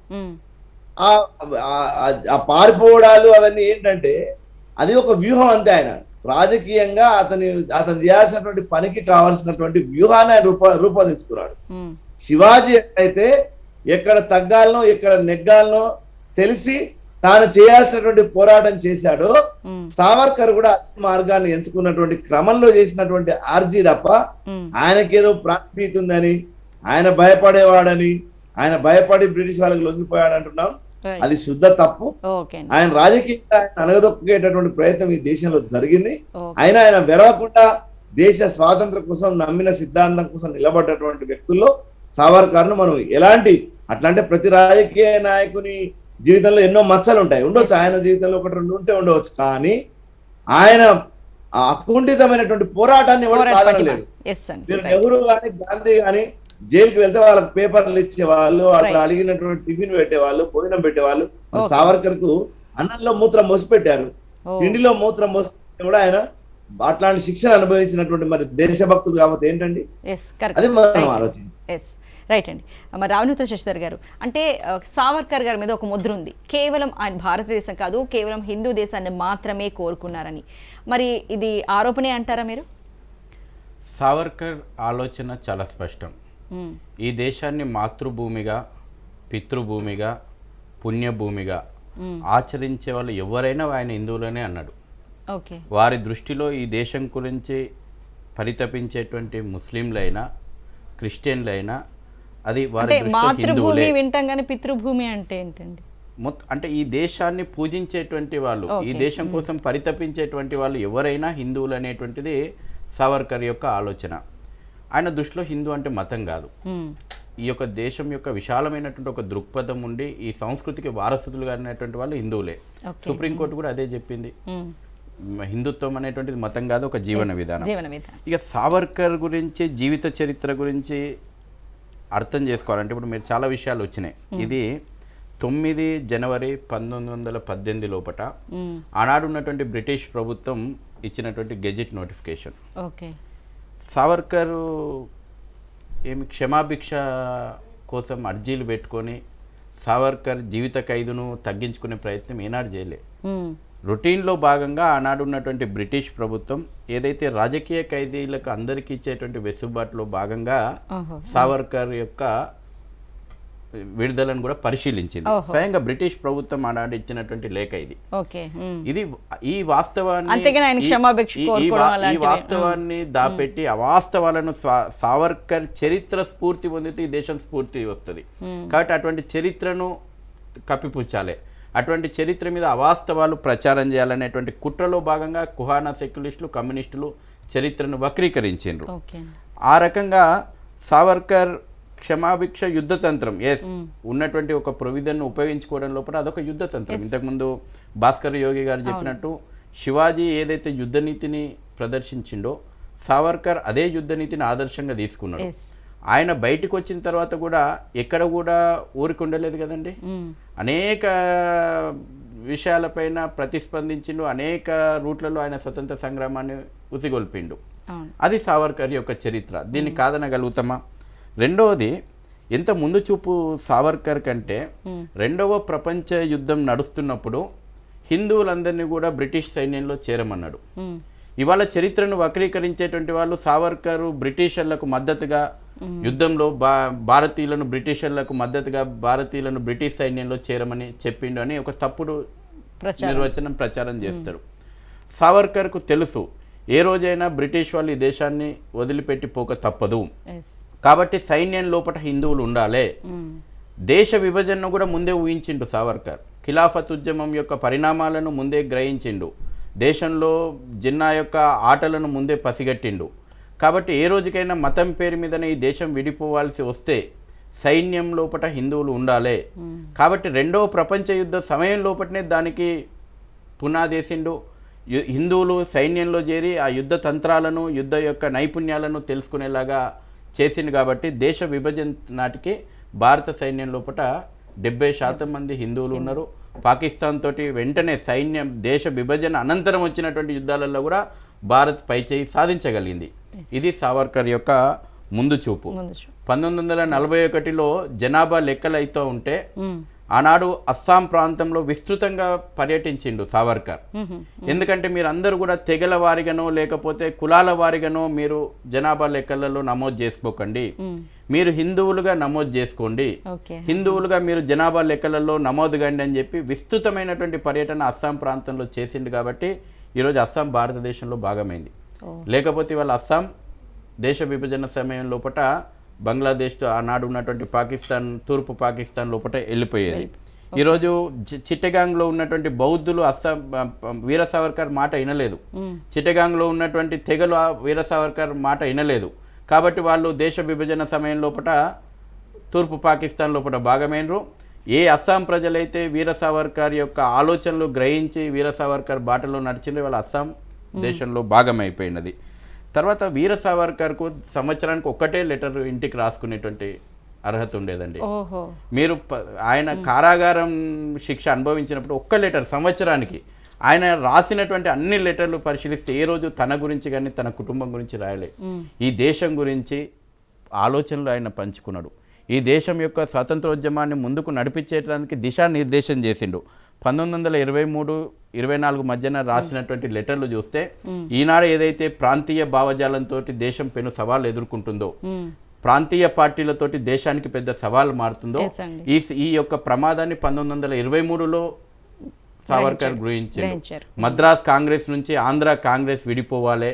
ఆ పారిపోవడాలు అవన్నీ ఏంటంటే అది ఒక వ్యూహం అంతే. ఆయన రాజకీయంగా అతను చేయాల్సినటువంటి పనికి కావాల్సినటువంటి వ్యూహాన్ని ఆయన రూపొందించుకున్నాడు. శివాజీ అయితే ఎక్కడ తగ్గాలనో ఎక్కడ నెగ్గాలనో తెలిసి తాను చేయాల్సినటువంటి పోరాటం చేశాడో, సావర్కర్ కూడా అదే మార్గాన్ని ఎంచుకున్నటువంటి క్రమంలో చేసినటువంటి ఆర్జీ తప్ప ఆయనకేదో ప్రాణభీతి ఉందని, ఆయన భయపడేవాడని, ఆయన భయపడి బ్రిటిష్ వాళ్ళకి లొంగిపోయాడు అంటున్నాం. అది శుద్ధ తప్పు. ఆయన రాజకీయంగా అనగదొక్కేటటువంటి ప్రయత్నం ఈ దేశంలో జరిగింది. అయినా ఆయన వెరవకుండా దేశ స్వాతంత్రం కోసం నమ్మిన సిద్ధాంతం కోసం నిలబడ్డటువంటి వ్యక్తుల్లో సావర్కర్ను మనం ఎలాంటి అట్లాంటి ప్రతి రాజకీయ నాయకుని జీవితంలో ఎన్నో మచ్చలు ఉంటాయి, ఉండొచ్చు. ఆయన జీవితంలో ఒకటి రెండు ఉంటే ఉండవచ్చు. కానీ ఆయన అకుంఠితమైనటువంటి పోరాటాన్ని ఎవరు కాదనలేరు. మీరు నెహ్రూ గాని గాంధీ గాని జైలుకి వెళ్తే వాళ్ళకి పేపర్లు ఇచ్చేవాళ్ళు, అట్లా అడిగినటువంటి టిఫిన్ పెట్టేవాళ్ళు, భోజనం పెట్టేవాళ్ళు. సావర్కర్ కు అన్నంలో మూత్రం మోసి పెట్టారు, తిండిలో మూత్రం మోసి కూడా ఆయన అట్లాంటి శిక్షణ అనుభవించినటువంటి మరి దేశభక్తులు కాబట్టి ఏంటండి, అది మనం ఆలోచన. రైట్ అండి. మరి రావణుత శశిధర్ గారు, అంటే సావర్కర్ గారి మీద ఒక ముద్ర ఉంది, కేవలం ఆయన భారతదేశం కాదు కేవలం హిందూ దేశాన్ని మాత్రమే కోరుకున్నారని. మరి ఇది ఆరోపణే అంటారా మీరు? సావర్కర్ ఆలోచన చాలా స్పష్టం. ఈ దేశాన్ని మాతృభూమిగా, పితృభూమిగా, పుణ్యభూమిగా ఆచరించే వాళ్ళు ఎవరైనా ఆయన హిందువులనే అన్నాడు. వారి దృష్టిలో ఈ దేశం గురించి పరితపించేటువంటి ముస్లింలైనా క్రిస్టియన్లైనా అది వారి మాతృభూమి వింటాం కానీ పితృభూమి అంటే ఏంటండి? అంటే ఈ దేశాన్ని పూజించేటువంటి వాళ్ళు, ఈ దేశం కోసం పరితపించేటువంటి వాళ్ళు ఎవరైనా హిందువులు అనేటువంటిది సావర్కర్ యొక్క ఆలోచన. ఆయన దృష్టిలో హిందూ అంటే మతం కాదు, ఈ యొక్క దేశం యొక్క విశాలమైనటువంటి ఒక దృక్పథం ఉండి ఈ సంస్కృతికి వారసులుగా అనేటువంటి వాళ్ళు హిందువులే. సుప్రీంకోర్టు కూడా అదే చెప్పింది, హిందుత్వం అనేటువంటిది మతం కాదు, ఒక జీవన విధానం. ఇక సావర్కర్ గురించి జీవిత చరిత్ర గురించి అర్థం చేసుకోవాలంటే ఇప్పుడు మీరు చాలా విషయాలు వచ్చినాయి. ఇది 9 జనవరి 1918 లోపట ఆనాడు ఉన్నటువంటి బ్రిటిష్ ప్రభుత్వం ఇచ్చినటువంటి గెజెట్ నోటిఫికేషన్. సావర్కర్ ఏమి క్షమాభిక్ష కోసం అర్జీలు పెట్టుకొని సావర్కర్ జీవిత ఖైదును తగ్గించుకునే ప్రయత్నం ఏనాడు చేయలే. రొటీన్లో భాగంగా ఆనాడు ఉన్నటువంటి బ్రిటిష్ ప్రభుత్వం ఏదైతే రాజకీయ ఖైదీలకు అందరికీ ఇచ్చేటువంటి వెసులుబాటులో భాగంగా సావర్కర్ యొక్క విడుదలను కూడా పరిశీలించింది. స్వయంగా బ్రిటిష్ ప్రభుత్వం ఆనాడు ఇచ్చినటువంటి లేఖ ఇది. ఇది ఈ వాస్తవాన్ని దాపెట్టి అవాస్తవాలను సావర్కర్ చరిత్ర స్ఫూర్తి పొందితే ఈ దేశం స్ఫూర్తి వస్తుంది. కాబట్టి అటువంటి చరిత్రను కప్పిపుచ్చాలి, అటువంటి చరిత్ర మీద అవాస్తవాలు ప్రచారం చేయాలనేటువంటి కుట్రలో భాగంగా కుహానా సెక్యులిస్టులు, కమ్యూనిస్టులు చరిత్రను వక్రీకరించారు. ఆ రకంగా సావర్కర్ క్షమాభిక్ష యుద్ధతంత్రం ఉన్నటువంటి ఒక ప్రొవిజన్ ఉపయోగించుకోవడం లోపల అదొక యుద్ధతంత్రం. ఇంతకుముందు భాస్కర్ యోగి గారు చెప్పినట్టు శివాజీ ఏదైతే యుద్ధ నీతిని ప్రదర్శించిండో సావర్కర్ అదే యుద్ధ నీతిని ఆదర్శంగా తీసుకున్నాడు. ఎస్. ఆయన బయటకు వచ్చిన తర్వాత కూడా ఎక్కడ కూడా ఊరికి ఉండలేదు కదండి. అనేక విషయాలపైన ప్రతిస్పందించిండు, అనేక రూట్లలో ఆయన స్వతంత్ర సంగ్రామాన్ని ఉసిగొల్పిండు. అది సావర్కర్ యొక్క చరిత్ర. దీన్ని కాదనగలుగుతామా? రెండవది, ఎంత ముందు చూపు సావర్కర్ కంటే రెండవ ప్రపంచ యుద్ధం నడుస్తున్నప్పుడు హిందువులందరినీ కూడా బ్రిటిష్ సైన్యంలో చేరమన్నాడు. ఇవాళ చరిత్రను వక్రీకరించేటువంటి వాళ్ళు సావర్కర్ బ్రిటిషర్లకు మద్దతుగా యుద్ధంలో భారతీయులను బ్రిటిషర్లకు మద్దతుగా భారతీయులను బ్రిటిష్ సైన్యంలో చేరమని చెప్పిండు అని ఒక తప్పుడు నిర్వచనం ప్రచారం చేస్తాడు. సావర్కర్కు తెలుసు ఏ రోజైనా బ్రిటిష్ వాళ్ళు ఈ దేశాన్ని వదిలిపెట్టి పోక తప్పదు, కాబట్టి సైన్యం లోపల హిందువులు ఉండాలి. దేశ విభజనను కూడా ముందే ఊహించిండు సావర్కర్. ఖిలాఫత్ ఉద్యమం యొక్క పరిణామాలను ముందే గ్రహించిండు. దేశంలో జిన్నా యొక్క ఆటలను ముందే పసిగట్టిండు. కాబట్టి ఏ రోజుకైనా మతం పేరు మీదనే ఈ దేశం విడిపోవాల్సి వస్తే సైన్యం లోపల హిందువులు ఉండాలి. కాబట్టి రెండవ ప్రపంచ యుద్ధ సమయం లోపలనే దానికి పునాదేసిండు. హిందువులు సైన్యంలో చేరి ఆ యుద్ధ తంత్రాలను, యుద్ధ యొక్క నైపుణ్యాలను తెలుసుకునేలాగా చేసిండు. కాబట్టి దేశ విభజన నాటికి భారత సైన్యం లోపల 70% మంది హిందువులు ఉన్నారు. పాకిస్తాన్ తోటి వెంటనే సైన్యం దేశ విభజన అనంతరం వచ్చినటువంటి యుద్ధాలలో కూడా భారత్ పైచేయి సాధించగలిగింది. ఇది సావర్కర్ యొక్క ముందు చూపు. 1941లో జనాభా లెక్కలు అవుతూ ఉంటే ఆనాడు అస్సాం ప్రాంతంలో విస్తృతంగా పర్యటించిండు సావర్కర్. ఎందుకంటే మీరు అందరూ కూడా తెగల వారిగానో లేకపోతే కులాల వారిగానో మీరు జనాభా లెక్కలలో నమోదు చేసుకోకండి, మీరు హిందువులుగా నమోదు చేసుకోండి, హిందువులుగా మీరు జనాభా లెక్కలలో నమోదు కండి అని చెప్పి విస్తృతమైనటువంటి పర్యటన అస్సాం ప్రాంతంలో చేసిండు. కాబట్టి ఈరోజు అస్సాం భారతదేశంలో భాగమైంది. లేకపోతే ఇవాళ అస్సాం దేశ విభజన సమయం లోపల బంగ్లాదేశ్ ఆనాడు ఉన్నటువంటి పాకిస్తాన్, తూర్పు పాకిస్తాన్ లోపల వెళ్ళిపోయేది. ఈరోజు చిట్టగాంగ్లో ఉన్నటువంటి బౌద్ధులు అస్సాం వీర సావర్కర్ మాట వినలేదు. చిట్టగాంగ్లో ఉన్నటువంటి తెగలు వీర సావర్కర్ మాట వినలేదు. కాబట్టి వాళ్ళు దేశ విభజన సమయం లోపల తూర్పు పాకిస్తాన్ లోపల భాగమైనరు. ఏ అస్సాం ప్రజలైతే వీర సావర్కర్ యొక్క ఆలోచనలు గ్రహించి వీర సావర్కర్ బాటలో నడిచిండ్రు, వాళ్ళ అస్సాం దేశంలో భాగమైపోయినది. తర్వాత వీర సావర్కర్కు సంవత్సరానికి ఒక్కటే లెటర్ ఇంటికి రాసుకునేటువంటి అర్హత ఉండేదండి. మీరు ఆయన కారాగారం శిక్ష అనుభవించినప్పుడు ఒక్క లెటర్ సంవత్సరానికి ఆయన రాసినటువంటి అన్ని లెటర్లు పరిశీలిస్తే ఏ రోజు తన గురించి కానీ తన కుటుంబం గురించి రాయలే. ఈ దేశం గురించి ఆలోచనలు ఆయన పంచుకున్నాడు. ఈ దేశం యొక్క స్వాతంత్రోద్యమాన్ని ముందుకు నడిపించేటానికి దిశానిర్దేశం చేసిండు. 1923-24 మధ్యన రాసినటువంటి లెటర్లు చూస్తే ఈనాడు ఏదైతే ప్రాంతీయ భావజాలంతో దేశం పెను సవాళ్ళు ఎదుర్కొంటుందో, ప్రాంతీయ పార్టీలతోటి దేశానికి పెద్ద సవాలు మారుతుందో, ఈ యొక్క ప్రమాదాన్ని 1923లో సావర్కర్ గ్రహించారు. మద్రాస్ కాంగ్రెస్ నుంచి ఆంధ్ర కాంగ్రెస్ విడిపోవాలి,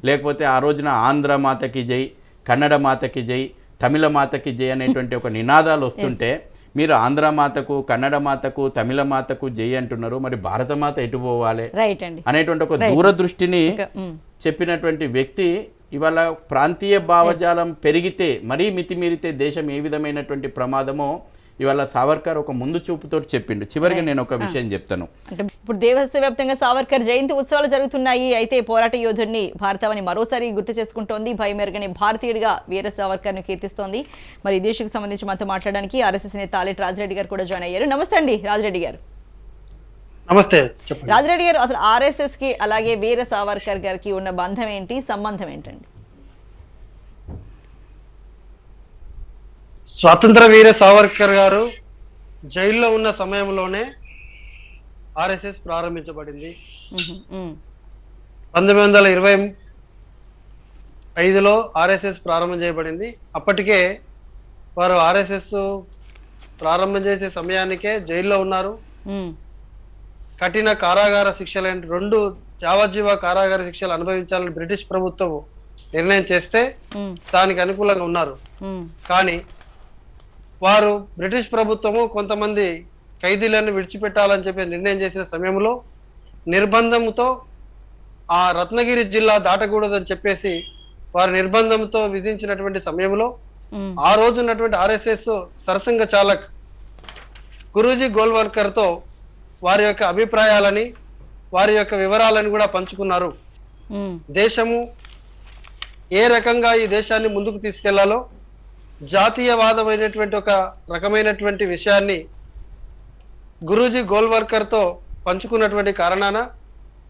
లేకపోతే ఆ రోజున ఆంధ్ర మాతకి జై, కన్నడ మాతకి జై, తమిళ మాతకి జై అనేటువంటి ఒక నినాదాలు వస్తుంటే మీరు ఆంధ్ర మాతకు, కన్నడ మాతకు, తమిళ మాతకు జై అంటున్నారు, మరి భారత మాత ఎటు పోవాలి అనేటువంటి ఒక దూరదృష్టిని చెప్పినటువంటి వ్యక్తి ఇవాళ ప్రాంతీయ భావజాలం పెరిగితే మరీ మితిమీరితే దేశం ఏ విధమైనటువంటి ప్రమాదమో ఇవాళ సావర్కర్ ఒక ముందు చూపుతో చెప్పిండు. చివరిగా నేను ఒక విషయం చెప్తాను. అంటే ఇప్పుడు దేశవ్యాప్తంగా సావర్కర్ జయంతి ఉత్సవాలు జరుగుతున్నాయి. అయితే పోరాట యోధుడిని భారతవని మరోసారి గుర్తు చేసుకుంటోంది. భయమెరగని భారతీయుడిగా వీర సావర్కర్ను కీర్తిస్తోంది. మరి ఈ దేశకు సంబంధించి మనతో మాట్లాడడానికి ఆర్ఎస్ఎస్ నేత ఆలెట్ రాజిరెడ్డి గారు కూడా జాయిన్ అయ్యారు. నమస్తే అండి రాజిరెడ్డి గారు. నమస్తే రాజిరెడ్డి గారు, అసలు ఆర్ఎస్ఎస్ కి అలాగే వీర సావర్కర్ గారికి ఉన్న బంధం ఏంటి, సంబంధం ఏంటండి? స్వాతంత్ర వీర సావర్కర్ గారు జైల్లో ఉన్న సమయంలోనే ఆర్ఎస్ఎస్ ప్రారంభించబడింది. 1925లో ఆర్ఎస్ఎస్ ప్రారంభం చేయబడింది. అప్పటికే వారు ఆర్ఎస్ఎస్ ప్రారంభం చేసే సమయానికే జైల్లో ఉన్నారు. కఠిన కారాగార శిక్షలు, 2 యావజ్జీవ కారాగార శిక్షలు అనుభవించాలని బ్రిటిష్ ప్రభుత్వం నిర్ణయం చేస్తే దానికి అనుకూలంగా ఉన్నారు. కానీ వారు బ్రిటిష్ ప్రభుత్వము కొంతమంది ఖైదీలను విడిచిపెట్టాలని చెప్పి నిర్ణయం చేసిన సమయంలో నిర్బంధంతో ఆ రత్నగిరి జిల్లా దాటకూడదని చెప్పేసి వారి నిర్బంధంతో విధించినటువంటి సమయంలో ఆ రోజు ఉన్నటువంటి ఆర్ఎస్ఎస్ సరసంఘ చాలక్ గురూజీ గోల్వల్కర్ తో వారి యొక్క అభిప్రాయాలని, వారి యొక్క వివరాలను కూడా పంచుకున్నారు. దేశము ఏ రకంగా ఈ దేశాన్ని ముందుకు తీసుకెళ్లాలో జాతీయవాదమైనటువంటి ఒక రకమైనటువంటి విషయాన్ని గురూజీ గోల్వర్కర్తో పంచుకున్నటువంటి కారణాన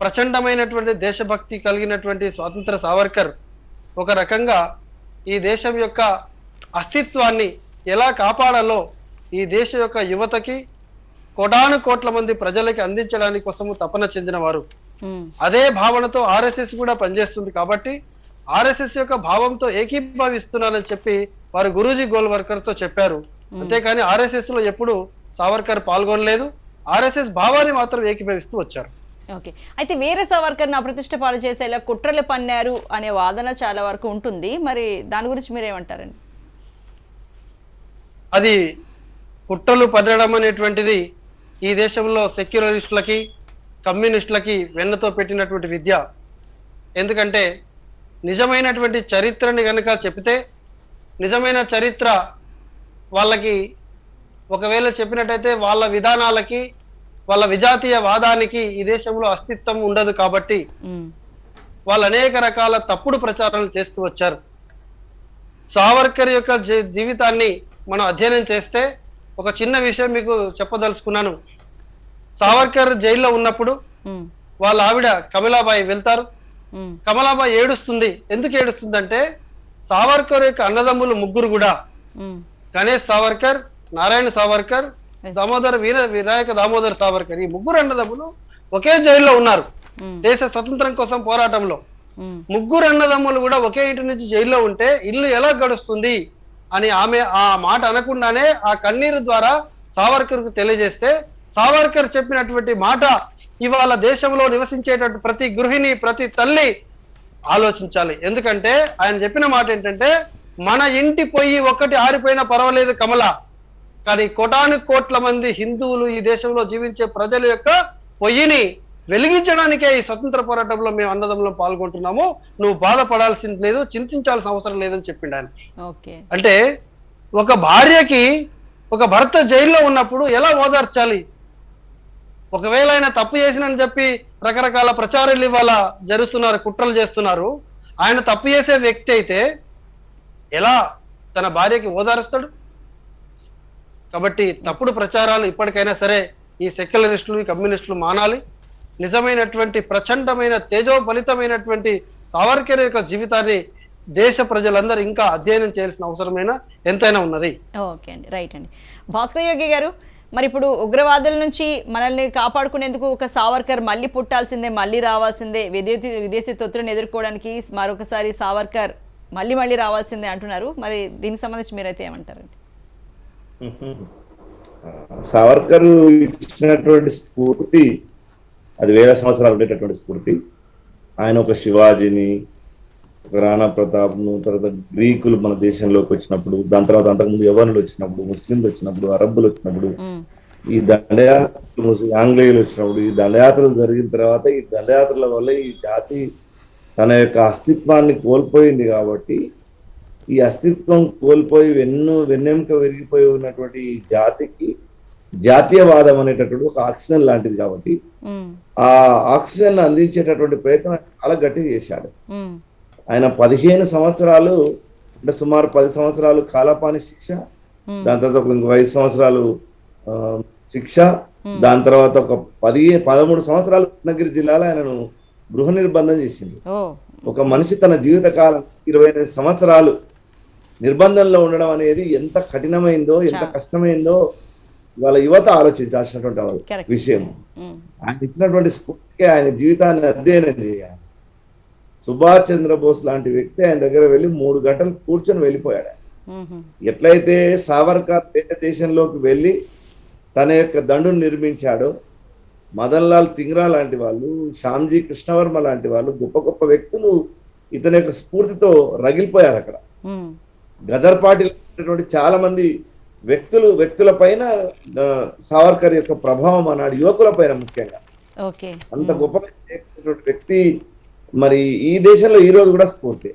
ప్రచండమైనటువంటి దేశభక్తి కలిగినటువంటి స్వాతంత్ర సావర్కర్ ఒక రకంగా ఈ దేశం యొక్క అస్తిత్వాన్ని ఎలా కాపాడాలో ఈ దేశ యొక్క యువతకి కోటాను కోట్ల మంది ప్రజలకి అందించడానికి కోసము తపన చెందిన వారు. అదే భావనతో ఆర్ఎస్ఎస్ కూడా పనిచేస్తుంది కాబట్టి ఆర్ఎస్ఎస్ యొక్క భావంతో ఏకీభవిస్తున్నానని చెప్పి వారు గురూజీ గోల్వర్కర్ తో చెప్పారు. అంతేకాని ఆర్ఎస్ఎస్ లో ఎప్పుడు సావర్కర్ పాల్గొనలేదు. ఆర్ఎస్ఎస్ భావాన్ని మాత్రం ఏకీభవిస్తూ వచ్చారు. ఓకే, అయితే వీర సావర్కర్ని అప్రతిష్ట పాలు చేసేలా కుట్రలు పన్నారు అనే వాదన చాలా వరకు ఉంటుంది. మరి దాని గురించి మీరేమంటారండి? అది కుట్రలు పడడం అనేటువంటిది ఈ దేశంలో సెక్యులరిస్టులకి కమ్యూనిస్టులకి వెన్నతో పెట్టినటువంటి విద్య. ఎందుకంటే నిజమైనటువంటి చరిత్రని కనుక చెప్తే నిజమైన చరిత్ర వాళ్ళకి ఒకవేళ చెప్పినట్టయితే వాళ్ళ విధానాలకి వాళ్ళ విజాతీయ వాదానికి ఈ దేశంలో అస్తిత్వం ఉండదు. కాబట్టి వాళ్ళు అనేక రకాల తప్పుడు ప్రచారాలు చేస్తూ వచ్చారు. సావర్కర్ యొక్క జీవితాన్ని మనం అధ్యయనం చేస్తే ఒక చిన్న విషయం మీకు చెప్పదలుచుకున్నాను. సావర్కర్ జైల్లో ఉన్నప్పుడు వాళ్ళ ఆవిడ కమలాబాయి వెళ్తారు. కమలాబాయి ఏడుస్తుంది. ఎందుకు ఏడుస్తుందంటే సావర్కర్ యొక్క అన్నదమ్ములు ముగ్గురు కూడా గణేష్ సావర్కర్, నారాయణ సావర్కర్, వినాయక దామోదర్ సావర్కర్, ఈ ముగ్గురు అన్నదమ్ములు ఒకే జైల్లో ఉన్నారు దేశ స్వతంత్రం కోసం పోరాటంలో. ముగ్గురు అన్నదమ్ములు కూడా ఒకే ఇంటి నుంచి జైల్లో ఉంటే ఇల్లు ఎలా గడుస్తుంది అని ఆమె ఆ మాట అనకుండానే ఆ కన్నీరు ద్వారా సావర్కర్ కు తెలియజేస్తే సావర్కర్ చెప్పినటువంటి మాట ఇవాళ దేశంలో నివసించేటటువంటి ప్రతి గృహిణి ప్రతి తల్లి ఆలోచించాలి. ఎందుకంటే ఆయన చెప్పిన మాట ఏంటంటే మన ఇంటి పొయ్యి ఒక్కటి ఆరిపోయినా పర్వాలేదు కమల, కానీ కోటాను కోట్ల మంది హిందువులు ఈ దేశంలో జీవించే ప్రజల యొక్క పొయ్యిని వెలిగించడానికే ఈ స్వతంత్ర పోరాటంలో మేము అన్నదమ్ములో పాల్గొంటున్నాము. నువ్వు బాధపడాల్సింది లేదు, చింతించాల్సిన అవసరం లేదని చెప్పిండు ఆయన. అంటే ఒక భార్యకి ఒక భర్త జైల్లో ఉన్నప్పుడు ఎలా ఓదార్చాలి? ఒకవేళ ఆయన తప్పు చేసినని చెప్పి రకరకాల ప్రచారాలు ఇవాళ జరుస్తున్నారు, కుట్రలు చేస్తున్నారు. ఆయన తప్పు చేసే వ్యక్తి అయితే ఎలా తన భార్యకి ఓదారుస్తాడు? కాబట్టి తప్పుడు ప్రచారాలు ఇప్పటికైనా సరే ఈ సెక్యులరిస్టులు ఈ కమ్యూనిస్టులు మానాలి. నిజమైనటువంటి ప్రచండమైన తేజోఫలితమైనటువంటి సావర్కర్ యొక్క జీవితాన్ని దేశ ప్రజలందరూ ఇంకా అధ్యయనం చేయాల్సిన అవసరమైన ఎంతైనా ఉన్నది. ఓకే అండి, రైట్ అండి. భాస్కర్ యోగి గారు, మరి ఇప్పుడు ఉగ్రవాదుల నుంచి మనల్ని కాపాడుకునేందుకు ఒక సావర్కర్ మళ్ళీ పుట్టాల్సిందే, మళ్ళీ రావాల్సిందే, విదేశీ తొత్తులను ఎదుర్కోవడానికి మరొకసారి సావర్కర్ మళ్ళీ రావాల్సిందే అంటున్నారు. మరి దీనికి సంబంధించి మీరైతే ఏమంటారండి? సావర్కర్ ఇచ్చినటువంటి స్ఫూర్తి అది వేల సంవత్సరాలు ఉండేటటువంటి స్ఫూర్తి. ఆయన ఒక శివాజీని, ఒక రాణా ప్రతాప్ను, తర్వాత గ్రీకులు మన దేశంలోకి వచ్చినప్పుడు, దాని తర్వాత అంతకుముందు యవనులు వచ్చినప్పుడు, ముస్లింలు వచ్చినప్పుడు, అరబ్బులు వచ్చినప్పుడు, ఈ దండయాత్రలు ఆంగ్లేయులు వచ్చినప్పుడు, ఈ దండయాత్రలు జరిగిన తర్వాత ఈ దండయాత్రల వల్ల ఈ జాతి తన యొక్క అస్తిత్వాన్ని కోల్పోయింది. కాబట్టి ఈ అస్తిత్వం కోల్పోయి వెన్నెముక విరిగిపోయి ఉన్నటువంటి ఈ జాతికి జాతీయవాదం అనేటటువంటి ఒక ఆక్సిజన్ లాంటిది. కాబట్టి ఆ ఆక్సిజన్ అందించేటటువంటి ప్రయత్నం చాలా గట్టిగా చేశాడు. ఆయన 15 సంవత్సరాలు అంటే సుమారు 10 సంవత్సరాలు కాలపాని శిక్ష, దాని తర్వాత ఒక 5 సంవత్సరాలు శిక్ష, దాని తర్వాత ఒక 13 సంవత్సరాలు రత్నగిరి జిల్లాలో ఆయనను గృహ నిర్బంధం చేసింది. ఒక మనిషి తన జీవిత కాలం 28 సంవత్సరాలు నిర్బంధంలో ఉండడం అనేది ఎంత కఠినమైందో ఎంత కష్టమైందో వాళ్ళ యువత ఆలోచించాల్సినటువంటి విషయం. ఆయన ఇచ్చినటువంటి స్ఫూర్తికి ఆయన జీవితాన్ని అధ్యయనం చేయాలి. సుభాష్ చంద్రబోస్ లాంటి వ్యక్తి ఆయన దగ్గర వెళ్ళి 3 గంటలు కూర్చొని వెళ్ళిపోయాడు. ఎట్లయితే సావర్కర్ దేశంలోకి వెళ్ళి తన యొక్క దండును నిర్మించాడో, మదన్ లాల్ తింగ్రా లాంటి వాళ్ళు, శ్యామ్జీ కృష్ణవర్మ లాంటి వాళ్ళు గొప్ప గొప్ప వ్యక్తులు ఇతని యొక్క స్ఫూర్తితో రగిలిపోయారు. అక్కడ గదర్ పార్టీలో చాలా మంది వ్యక్తుల పైన సావర్కర్ యొక్క ప్రభావం అన్నాడు, యువకుల పైన ముఖ్యంగా. అంత గొప్ప వ్యక్తి మరి ఈ దేశంలో ఈ రోజు కూడా స్ఫూర్తి.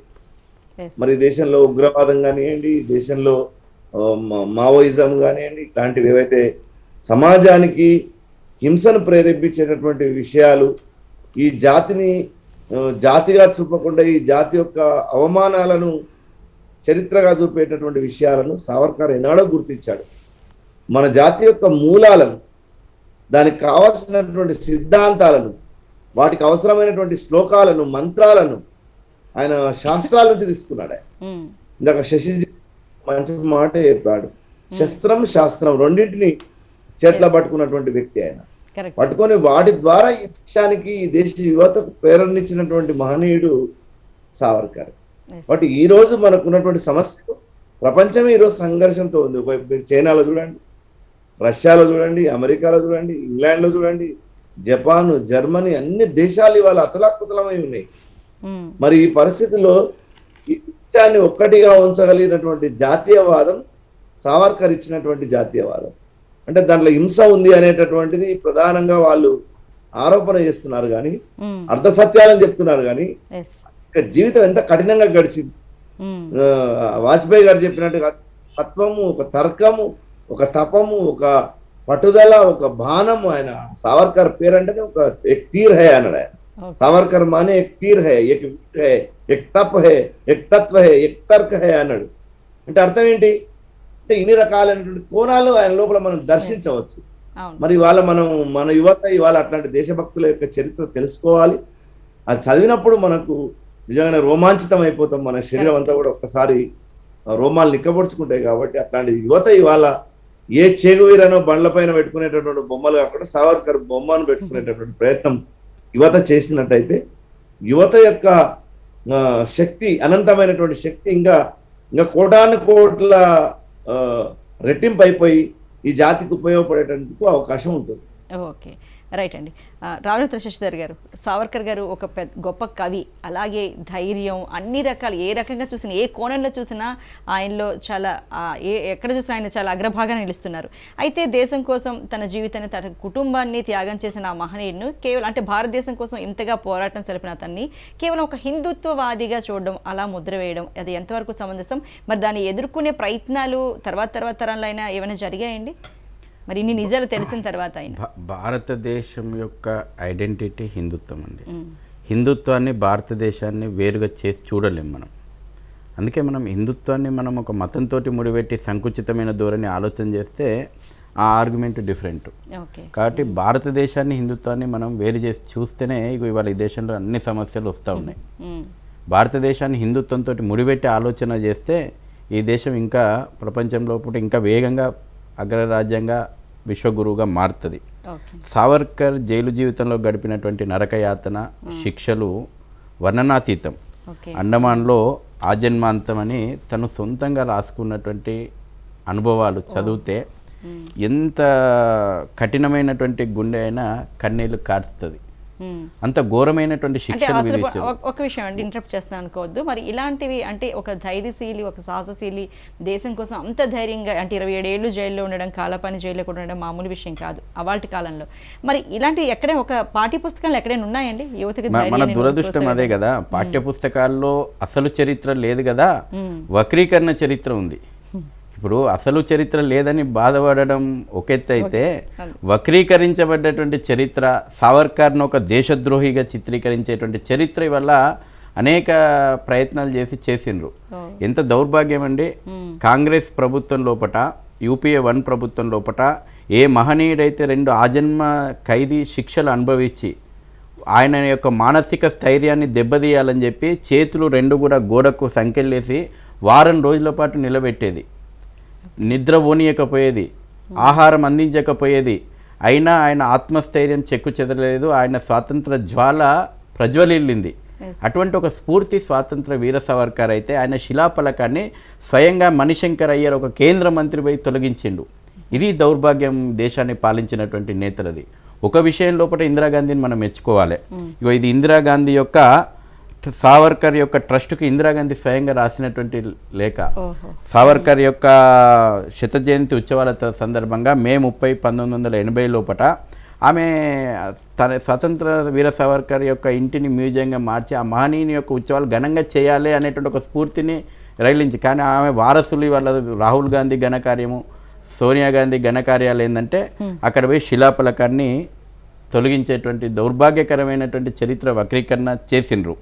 మరి దేశంలో ఉగ్రవాదం కానివ్వండి, దేశంలో మావోయిజం కానివ్వండి, ఇట్లాంటివి ఏవైతే సమాజానికి హింసను ప్రేరేపించేటటువంటి విషయాలు, ఈ జాతిని జాతిగా చూపకుండా ఈ జాతి యొక్క అవమానాలను చరిత్రగా చూపేటటువంటి విషయాలను సావర్కర్ ఎన్నాడో గుర్తించాడు. మన జాతి యొక్క మూలాలను, దానికి కావాల్సినటువంటి సిద్ధాంతాలను, వాటికి అవసరమైనటువంటి శ్లోకాలను, మంత్రాలను ఆయన శాస్త్రాల నుంచి తీసుకున్నాడు. ఇందాక శశి మంచి మాట చెప్పాడు. శస్త్రం శాస్త్రం రెండింటిని చేతిలో పట్టుకున్నటువంటి వ్యక్తి ఆయన. పట్టుకొని వాటి ద్వారా ఈ దేశానికి, ఈ దేశ యువతకు ప్రేరణించినటువంటి మహనీయుడు సావర్కర్. బట్ ఈ రోజు మనకున్నటువంటి సమస్య, ప్రపంచమే ఈరోజు సంఘర్షణతో ఉంది. మీరు చైనాలో చూడండి, రష్యాలో చూడండి, అమెరికాలో చూడండి, ఇంగ్లాండ్లో చూడండి, జపాన్, జర్మనీ, అన్ని దేశాలు ఇవాళ అతలాకుతలమై ఉన్నాయి. మరి ఈ పరిస్థితిలో ఈ దేశాన్ని ఒక్కటిగా ఉంచగలిగినటువంటి జాతీయవాదం సావర్కర్ ఇచ్చినటువంటి జాతీయవాదం. అంటే దాంట్లో హింస ఉంది అనేటటువంటిది ప్రధానంగా వాళ్ళు ఆరోపణ చేస్తున్నారు, కానీ అర్ధ సత్యాలని చెప్తున్నారు. కానీ జీవితం ఎంత కఠినంగా గడిచింది. వాజ్పేయి గారు చెప్పినట్టుగా తత్వము, ఒక తర్కము, ఒక తపము, ఒక పట్టుదల, ఒక బాణము. ఆయన సావర్కర్ పేరు అంటేనే ఒక ఎక్ తీర్ హై అన్నాడు ఆయన. సావర్కర్ మానే ఎక్ తీర్ హై, ఎక్ హై, ఎక్ తప్ హై, ఎక్ తత్వ హై, ఎక్ తర్క్ హై అన్నాడు. అంటే అర్థం ఏంటి అంటే ఇన్ని రకాలైనటువంటి కోణాలు ఆయన లోపల మనం దర్శించవచ్చు. మరి ఇవాళ మన యువత ఇవాళ అట్లాంటి దేశభక్తుల యొక్క చరిత్ర తెలుసుకోవాలి. అది చదివినప్పుడు మనకు నిజంగానే రోమాంచితం అయిపోతాం. మన శరీరం అంతా కూడా ఒక్కసారి రోమాలు నిక్కబొడుచుకుంటాయి. కాబట్టి అట్లాంటి యువత ఇవాళ ఏ చేగువీరనో బండ్ల పైన పెట్టుకునేటటువంటి బొమ్మలు కాకుండా సావర్కర్ బొమ్మను పెట్టుకునేటటువంటి ప్రయత్నం యువత చేసినట్టయితే యువత యొక్క శక్తి, అనంతమైనటువంటి శక్తి ఇంకా కోటాను కోట్ల రెట్టింపు అయిపోయి ఈ జాతికి ఉపయోగపడేటందుకు అవకాశం ఉంటుంది. ఓకే, రైట్ అండి. రావణుత్ర శశిధర్ గారు, సావర్కర్ గారు ఒక గొప్ప కవి, అలాగే ధైర్యం, అన్ని రకాలు, ఏ రకంగా చూసినా, ఏ కోణంలో చూసినా ఆయనలో చాలా ఎక్కడ చూసినా ఆయన చాలా అగ్రభాగాన నిలుస్తున్నారు. అయితే దేశం కోసం తన జీవితాన్ని, తన కుటుంబాన్ని త్యాగం చేసిన ఆ మహనీయుడిని కేవలం, అంటే భారతదేశం కోసం ఇంతగా పోరాటం జరిపిన అతన్ని కేవలం ఒక హిందుత్వవాదిగా చూడడం, అలా ముద్ర వేయడం, అది ఎంతవరకు సమంజసం? మరి దాన్ని ఎదుర్కొనే ప్రయత్నాలు తర్వాత తరంలో అయినా ఏమైనా జరిగాయండి? మరి ఇన్ని నిజాలు తెలిసిన తర్వాత అయినా భారతదేశం యొక్క ఐడెంటిటీ హిందుత్వం అండి. హిందుత్వాన్ని, భారతదేశాన్ని వేరుగా చేసి చూడలేం మనం. అందుకే మనం హిందుత్వాన్ని మనం ఒక మతంతో ముడిపెట్టి సంకుచితమైన ధోరణి ఆలోచన చేస్తే ఆ ఆర్గ్యుమెంట్ డిఫరెంట్. కాబట్టి భారతదేశాన్ని, హిందుత్వాన్ని మనం వేరు చేసి చూస్తేనే ఇవాళ ఈ దేశంలో అన్ని సమస్యలు వస్తూ ఉన్నాయి. భారతదేశాన్ని హిందుత్వంతో ముడిపెట్టి ఆలోచన చేస్తే ఈ దేశం ఇంకా ప్రపంచంలో ఇంకా వేగంగా అగ్రరాజ్యంగా, విశ్వగురువుగా మారుతుంది. సావర్కర్ జైలు జీవితంలో గడిపినటువంటి నరకయాతన, శిక్షలు వర్ణనాతీతం. అండమాన్లో ఆజన్మాంతం అని తను సొంతంగా రాసుకున్నటువంటి అనుభవాలు చదివితే ఎంత కఠినమైనటువంటి గుండె అయినా కన్నీళ్లు కార్చుతుంది. అంత ఘోరమైనటువంటి శిక్షలు విధించారు. ఒక విషయం అండి, ఇంటరప్ట్ చేస్తాను అనుకోవద్దు. మరి ఇలాంటివి, అంటే ఒక ధైర్యశీలి, ఒక సాహసశీలి, దేశం కోసం అంత ధైర్యంగా, అంటే 27 ఏళ్ళు జైల్లో ఉండడం, కాలపాని జైల్లో కూడా ఉండడం మామూలు విషయం కాదు అవాల్టి కాలంలో. మరి ఇలాంటివి ఎక్కడైనా ఒక పాఠ్య పుస్తకాలు ఎక్కడైనా ఉన్నాయండి యువతకి? మన దురదృష్టం అదే కదా, పాఠ్య పుస్తకాల్లో అసలు చరిత్ర లేదు కదా, వక్రీకరణ చరిత్ర ఉంది. ఇప్పుడు అసలు చరిత్ర లేదని బాధపడడం ఒక ఎత్తు అయితే, వక్రీకరించబడ్డటువంటి చరిత్ర, సావర్కర్ను ఒక దేశద్రోహిగా చిత్రీకరించేటువంటి చరిత్ర వల్ల అనేక ప్రయత్నాలు చేసిండ్రు. ఎంత దౌర్భాగ్యం అండి. కాంగ్రెస్ ప్రభుత్వం లోపట, యూపీఏ 1 ప్రభుత్వం లోపట ఏ మహనీయుడైతే 2 ఆజన్మ ఖైదీ శిక్షలు అనుభవించి ఆయన యొక్క మానసిక స్థైర్యాన్ని దెబ్బతీయాలని చెప్పి చేతులు 2 కూడా గోడకు సంకెళ్ళేసి వారం రోజుల పాటు నిలబెట్టేది, నిద్ర పోనీయకపోయేది, ఆహారం అందించకపోయేది, అయినా ఆయన ఆత్మస్థైర్యం చెక్కు చెదరలేదు. ఆయన స్వాతంత్ర జ్వాల ప్రజ్వలిల్లింది. అటువంటి ఒక స్ఫూర్తి స్వాతంత్ర వీర సావర్కర్ అయితే ఆయన శిలాఫలకాన్ని స్వయంగా మణిశంకర్ అయ్యర్ ఒక కేంద్ర మంత్రిపై తొలగించిండు. ఇది దౌర్భాగ్యం దేశాన్ని పాలించినటువంటి నేతలది. ఒక విషయం లోపల ఇందిరాగాంధీని మనం మెచ్చుకోవాలి. ఇగో ఇది ఇందిరాగాంధీ యొక్క, సావర్కర్ యొక్క ట్రస్ట్కి ఇందిరాగాంధీ స్వయంగా రాసినటువంటి లేఖ. సావర్కర్ యొక్క శత జయంతి ఉత్సవాల సందర్భంగా మే 30, 1980 లోపల ఆమె తన స్వతంత్ర వీర సావర్కర్ యొక్క ఇంటిని మ్యూజియంగా మార్చి ఆ మహనీయుని యొక్క ఉత్సవాలు ఘనంగా చేయాలి అనేటువంటి ఒక స్ఫూర్తిని రైలించి, కానీ ఆమె వారసులు వాళ్ళ రాహుల్ గాంధీ ఘనకార్యము, సోనియా గాంధీ ఘనకార్యాలు ఏంటంటే అక్కడ పోయి శిలాఫలకాన్ని తొలగించేటువంటి దౌర్భాగ్యకరమైనటువంటి చరిత్ర వక్రీకరణ చేసిండ్రు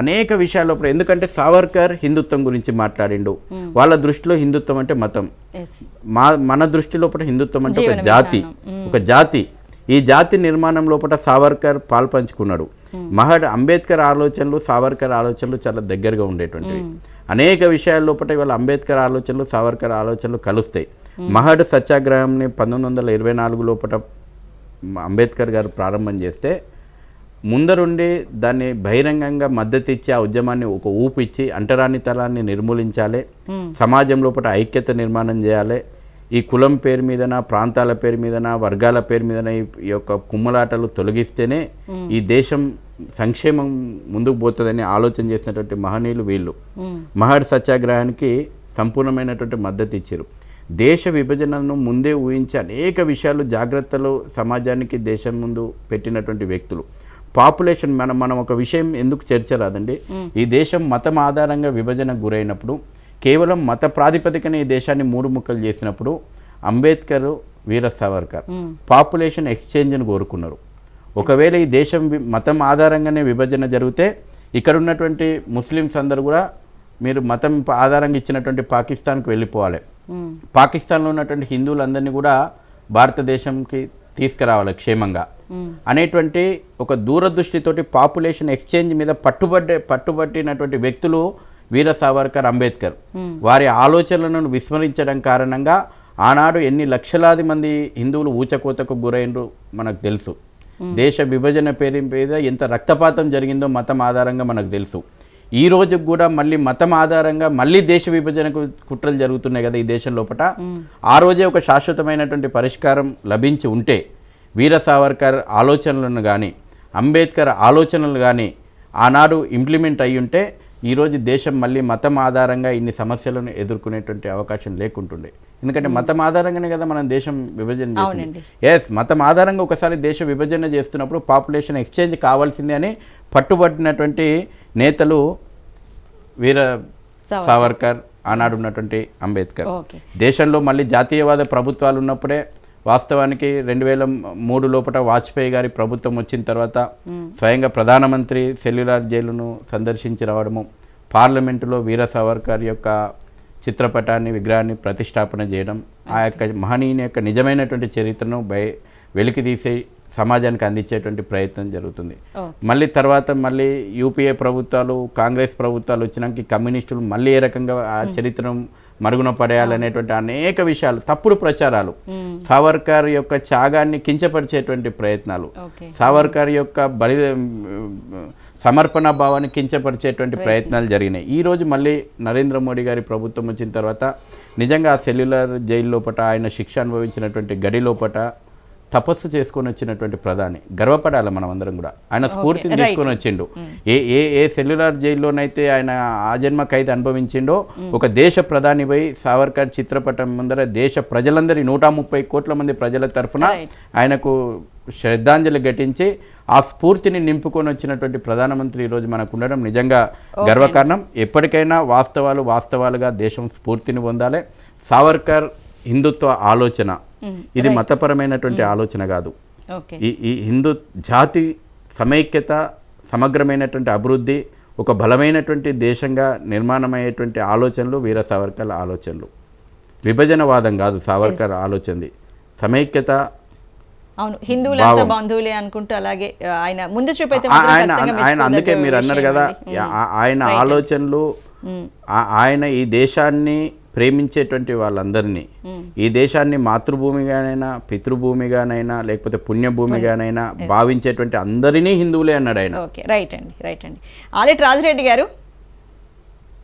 అనేక విషయాల్లో. ఎందుకంటే సావర్కర్ హిందుత్వం గురించి మాట్లాడిండు. వాళ్ళ దృష్టిలో హిందుత్వం అంటే మతం, మన దృష్టి లోపల హిందుత్వం అంటే ఒక జాతి, ఒక జాతి. ఈ జాతి నిర్మాణం లోపల సావర్కర్ పాల్పంచుకున్నాడు. అంబేద్కర్ ఆలోచనలు సావర్కర్ ఆలోచనలు చాలా దగ్గరగా ఉండేటువంటివి. అనేక విషయాల లోపల ఇవాళ అంబేద్కర్ ఆలోచనలు సావర్కర్ ఆలోచనలు కలుస్తాయి. మహడ్ సత్యాగ్రహాన్ని 1924 లోపల అంబేద్కర్ గారు ప్రారంభం చేస్తే ముందరుండి దాన్ని బహిరంగంగా మద్దతు ఇచ్చి ఆ ఉద్యమాన్ని ఒక ఊపు ఇచ్చి అంటరానితనాన్ని నిర్మూలించాలి, సమాజం లోపల ఐక్యత నిర్మాణం చేయాలి, ఈ కులం పేరు మీదన, ప్రాంతాల పేరు మీదన, వర్గాల పేరు మీదన ఈ యొక్క కుమ్మలాటలు తొలగిస్తేనే ఈ దేశం సంక్షేమం ముందుకు పోతుందని ఆలోచన చేసినటువంటి మహనీయులు వీళ్ళు. మహడ్ సత్యాగ్రహానికి సంపూర్ణమైనటువంటి మద్దతు ఇచ్చారు. దేశ విభజనను ముందే ఊహించి అనేక విషయాలు జాగ్రత్తలు సమాజానికి దేశం ముందు పెట్టినటువంటి వ్యక్తులు. పాపులేషన్ మనం ఒక విషయం ఎందుకు చర్చ రాదండి, ఈ దేశం మతం ఆధారంగా విభజనకు గురైనప్పుడు కేవలం మత ప్రాతిపదికన ఈ దేశాన్ని 3 ముక్కలు చేసినప్పుడు అంబేద్కర్, వీర సావర్కర్ పాపులేషన్ ఎక్స్చేంజ్ని కోరుకున్నారు. ఒకవేళ ఈ దేశం మతం ఆధారంగానే విభజన జరిగితే ఇక్కడ ఉన్నటువంటి ముస్లిమ్స్ అందరూ కూడా మీరు మతం ఆధారంగా ఇచ్చినటువంటి పాకిస్తాన్కి వెళ్ళిపోవాలి, పాకిస్తాన్లో ఉన్నటువంటి హిందువులందరినీ కూడా భారతదేశంకి తీసుకురావాలి క్షేమంగా అనేటువంటి ఒక దూరదృష్టితోటి పాపులేషన్ ఎక్స్చేంజ్ మీద పట్టుబట్టినటువంటి వ్యక్తులు వీర సావర్కర్, అంబేద్కర్. వారి ఆలోచనలను విస్మరించడం కారణంగా ఆనాడు ఎన్ని లక్షలాది మంది హిందువులు ఊచకోతకు గురైనరు మనకు తెలుసు. దేశ విభజన పేరు మీద ఎంత రక్తపాతం జరిగిందో మతం ఆధారంగా మనకు తెలుసు. ఈ రోజు కూడా మళ్ళీ మతం ఆధారంగా మళ్ళీ దేశ విభజనకు కుట్రలు జరుగుతున్నాయి కదా ఈ దేశం లోపల. ఆ రోజే ఒక శాశ్వతమైనటువంటి పరిష్కారం లభించి ఉంటే వీర సావర్కర్ ఆలోచనలను కానీ అంబేద్కర్ ఆలోచనలు కానీ ఆనాడు ఇంప్లిమెంట్ అయ్యి ఉంటే ఈరోజు దేశం మళ్ళీ మతం ఆధారంగా ఇన్ని సమస్యలను ఎదుర్కొనేటువంటి అవకాశం లేకుంటుండే. ఎందుకంటే మతం ఆధారంగానే కదా మనం దేశం విభజన చేసింది. ఎస్, మతం ఆధారంగా ఒకసారి దేశ విభజన చేస్తున్నప్పుడు పాపులేషన్ ఎక్స్చేంజ్ కావాల్సిందే అని పట్టుబట్టినటువంటి నేతలు వీర సావర్కర్, ఆనాడు ఉన్నటువంటి అంబేద్కర్. దేశంలో మళ్ళీ జాతీయవాద ప్రభుత్వాలు ఉన్నప్పుడే వాస్తవానికి 2003 లోపల వాజ్పేయి గారి ప్రభుత్వం వచ్చిన తర్వాత స్వయంగా ప్రధానమంత్రి సెల్యులార్ జైలును సందర్శించి రావడము, పార్లమెంటులో వీర సావర్కర్ యొక్క చిత్రపటాన్ని, విగ్రహాన్ని ప్రతిష్టాపన చేయడం, ఆ యొక్క మహనీయుని యొక్క నిజమైనటువంటి చరిత్రను వెలికి తీసే సమాజానికి అందించేటువంటి ప్రయత్నం జరుగుతుంది. మళ్ళీ తర్వాత మళ్ళీ యూపీఏ ప్రభుత్వాలు, కాంగ్రెస్ ప్రభుత్వాలు వచ్చినాక కమ్యూనిస్టులు మళ్ళీ ఏ రకంగా ఆ చరిత్రను మరుగున పడేయాలనేటువంటి అనేక విషయాలు, తప్పుడు ప్రచారాలు, సావర్కర్ యొక్క త్యాగాన్ని కించపరిచేటువంటి ప్రయత్నాలు, సావర్కర్ యొక్క సమర్పణ భావాన్ని కించపరిచేటువంటి ప్రయత్నాలు జరిగినాయి. ఈరోజు మళ్ళీ నరేంద్ర మోడీ గారి ప్రభుత్వం వచ్చిన తర్వాత నిజంగా ఆ సెల్యులర్ జైలు లోపట ఆయన శిక్ష అనుభవించినటువంటి గడి లోపట తపస్సు చేసుకొని వచ్చినటువంటి ప్రధాని గర్వపడాలి మనం అందరం కూడా. ఆయన స్ఫూర్తిని తీసుకొని వచ్చిండు. ఏ సెల్యులార్ జైల్లోనైతే ఆయన ఆజన్మ ఖైదు అనుభవించిండో ఒక దేశ ప్రధాని పోయి సావర్కర్ చిత్రపటం ముందర దేశ ప్రజలందరి 130 కోట్ల మంది ప్రజల తరఫున ఆయనకు శ్రద్ధాంజలి ఘటించి ఆ స్ఫూర్తిని నింపుకొని వచ్చినటువంటి ప్రధానమంత్రి ఈరోజు మనకు ఉండడం నిజంగా గర్వకారణం. ఎప్పటికైనా వాస్తవాలుగా దేశం స్ఫూర్తిని పొందాలి. సావర్కర్ హిందుత్వ ఆలోచన, ఇది మతపరమైనటువంటి ఆలోచన కాదు. ఈ హిందూ జాతి సమైక్యత, సమగ్రమైనటువంటి అభివృద్ధి, ఒక బలమైనటువంటి దేశంగా నిర్మాణమయ్యేటువంటి ఆలోచనలు వీర సావర్కర్ ఆలోచనలు. విభజనవాదం కాదు సావర్కర్ ఆలోచనది, సమైక్యత. అవును, హిందువులంతా బంధువులే అనుకుంటూ అలాగే ఆయన ముందు చూపైతే ఆయన అందుకే మీరు అన్నారు కదా, ఆయన ఆలోచనలు, ఆయన ఈ దేశాన్ని ప్రేమించేటువంటి వాళ్ళందరినీ, ఈ దేశాన్ని మాతృభూమిగానైనా పితృభూమిగానైనా లేకపోతే పుణ్యభూమిగానైనా భావించేటువంటి అందరినీ హిందువులే అన్నాడు ఆయన. ఓకే, రైట్ అండి. ఆలెట్ రాజిరెడ్డి గారు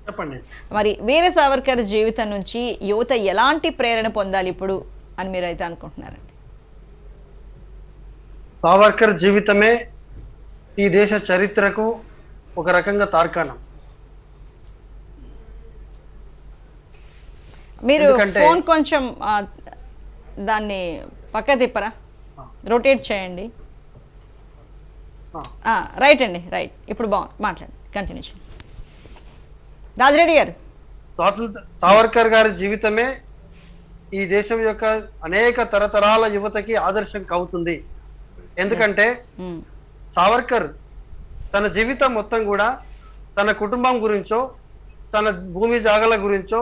చెప్పండి. మరి వీర సావర్కర్ జీవితం నుంచి యువత ఎలాంటి ప్రేరణ పొందాలి ఇప్పుడు అని మీరైతే అనుకుంటున్నారండి? సావర్కర్ జీవితమే ఈ దేశ చరిత్రకు ఒక రకంగా తార్కాణం. మీరు ఫోన్ కొంచెం దాన్ని పక్క తిప్పరా, రొటేట్ చేయండి. రైట్ అండి, రైట్. ఇప్పుడు మాట్లాడండి, కంటిన్యూ చేయండి రాజిరెడ్డి గారు. సావర్కర్ గారి జీవితమే ఈ దేశం యొక్క అనేక తరతరాల యువతకి ఆదర్శం అవుతుంది. ఎందుకంటే సావర్కర్ తన జీవితం మొత్తం కూడా తన కుటుంబం గురించో తన భూమి జాగల గురించో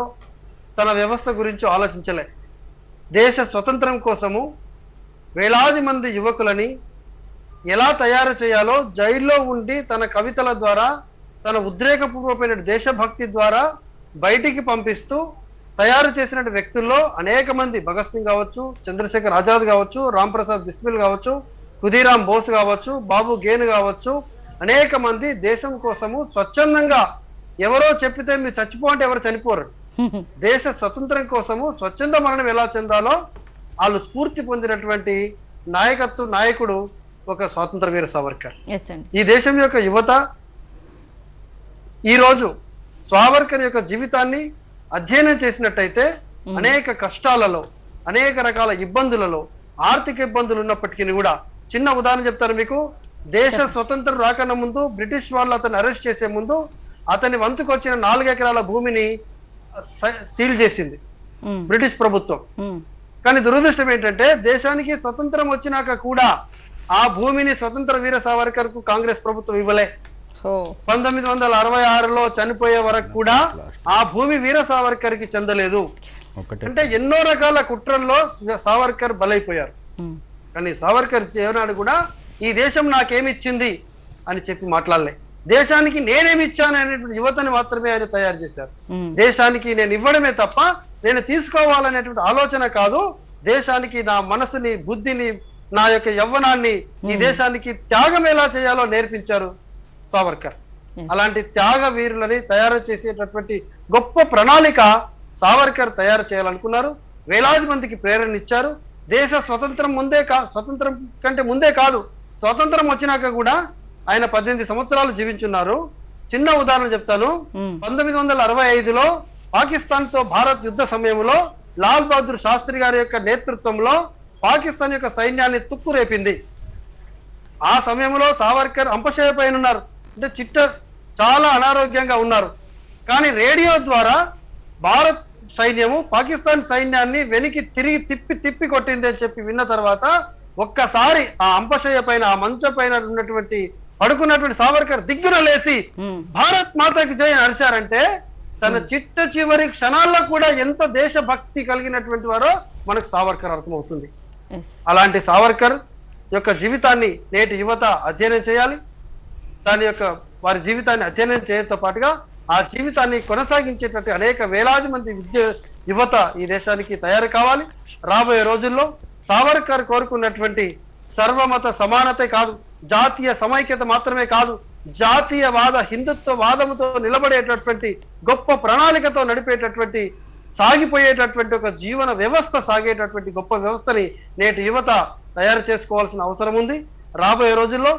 తన వ్యవస్థ గురించో ఆలోచించలే. దేశ స్వతంత్రం కోసము వేలాది మంది యువకులని ఎలా తయారు చేయాలో జైల్లో ఉండి తన కవితల ద్వారా తన ఉద్రేకపూర్వమైన దేశభక్తి ద్వారా బయటికి పంపిస్తూ తయారు చేసిన వ్యక్తుల్లో అనేక మంది, భగత్ సింగ్ కావచ్చు, చంద్రశేఖర్ ఆజాద్ కావచ్చు, రామ్ ప్రసాద్ బిస్మిల్ కావచ్చు, ఖుదీరామ్ బోస్ కావచ్చు, బాబు గేన్ కావచ్చు, అనేక మంది దేశం కోసము స్వచ్ఛందంగా, ఎవరో చెప్పితే మీరు చచ్చిపో అంటే ఎవరు చనిపోరు, దేశ స్వతంత్రం కోసము స్వచ్ఛంద మరణం ఎలా చెందాలో వాళ్ళు స్ఫూర్తి పొందినటువంటి నాయకుడు ఒక స్వాతంత్ర వీర సావర్కర్. ఈ దేశం యొక్క యువత ఈ రోజు సావర్కర్ యొక్క జీవితాన్ని అధ్యయనం చేసినట్టయితే అనేక కష్టాలలో, అనేక రకాల ఇబ్బందులలో, ఆర్థిక ఇబ్బందులు ఉన్నప్పటికీ కూడా, చిన్న ఉదాహరణ చెప్తాను మీకు. దేశ స్వతంత్రం రాకన్నా ముందు బ్రిటిష్ వాళ్ళు అతన్ని అరెస్ట్ చేసే ముందు అతని వంతుకు వచ్చిన 4 ఎకరాల భూమిని సీల్ చేసింది బ్రిటిష్ ప్రభుత్వం. కానీ దురదృష్టం ఏంటంటే దేశానికి స్వతంత్రం వచ్చినాక కూడా ఆ భూమిని స్వతంత్ర వీర సావర్కర్ కు కాంగ్రెస్ ప్రభుత్వం ఇవ్వలే. 1966లో చనిపోయే వరకు కూడా ఆ భూమి వీర సావర్కర్ కి చెందలేదు. అంటే ఎన్నో రకాల కుట్రల్లో సావర్కర్ బలైపోయారు. కానీ సావర్కర్ ఏనాడు కూడా ఈ దేశం నాకేమిచ్చింది అని చెప్పి మాట్లాడలే. దేశానికి నేనేమిచ్చాను అనేటువంటి యువతని మాత్రమే ఆయన తయారు చేశారు. దేశానికి నేను ఇవ్వడమే తప్ప నేను తీసుకోవాలనేటువంటి ఆలోచన కాదు. దేశానికి నా మనసుని, బుద్ధిని, నా యొక్క యవ్వనాన్ని ఈ దేశానికి త్యాగం ఎలా చేయాలో నేర్పించారు సావర్కర్. అలాంటి త్యాగ వీరులని తయారు చేసేటటువంటి గొప్ప ప్రణాళిక సావర్కర్ తయారు చేయాలనుకున్నారు. వేలాది మందికి ప్రేరణ ఇచ్చారు. దేశ స్వతంత్రం స్వతంత్రం కంటే ముందే కాదు, స్వతంత్రం వచ్చినాక కూడా ఆయన 18 సంవత్సరాలు జీవించున్నారు. చిన్న ఉదాహరణ చెప్తాను. 1965లో పాకిస్తాన్ తో భారత్ యుద్ధ సమయంలో లాల్ బహదూర్ శాస్త్రి గారి యొక్క నేతృత్వంలో పాకిస్తాన్ యొక్క సైన్యాన్ని తుక్కురేపింది. ఆ సమయంలో సావర్కర్ అంపశయ పైన ఉన్నారు, అంటే చాలా అనారోగ్యంగా ఉన్నారు. కానీ రేడియో ద్వారా భారత్ సైన్యము పాకిస్తాన్ సైన్యాన్ని వెనక్కి తిప్పి కొట్టింది అని చెప్పి విన్న తర్వాత ఒక్కసారి ఆ అంపశయ పైన, ఆ మంచం పైన ఉన్నటువంటి పడుకున్నటువంటి సావర్కర్ దిగ్గున లేచి భారత్ మాతకి జై అరిచారంటే తన చివరి క్షణాల్లో కూడా ఎంత దేశభక్తి కలిగినటువంటి వారో మనకు సావర్కర్ అర్థమవుతుంది. అలాంటి సావర్కర్ యొక్క జీవితాన్ని నేటి యువత అధ్యయనం చేయాలి. వారి జీవితాన్ని అధ్యయనం చేయడంతో పాటుగా ఆ జీవితాన్ని కొనసాగించేటట్టు అనేక వేలాది మంది యువత ఈ దేశానికి తయారు కావాలి. రాబోయే రోజుల్లో సావర్కర్ కోరుకున్నటువంటి సర్వమత సమానత కాదు, జాతీయ సమైక్యత మాత్రమే కాదు, జాతీయవాద హిందుత్వ వాదముతో నిలబడేటటువంటి గొప్ప ప్రణాళికతో నడిపేటటువంటి, సాగిపోయేటటువంటి ఒక జీవన వ్యవస్థ సాగేటటువంటి గొప్ప వ్యవస్థని నేటి యువత తయారు చేసుకోవాల్సిన అవసరం ఉంది. రాబోయే రోజుల్లో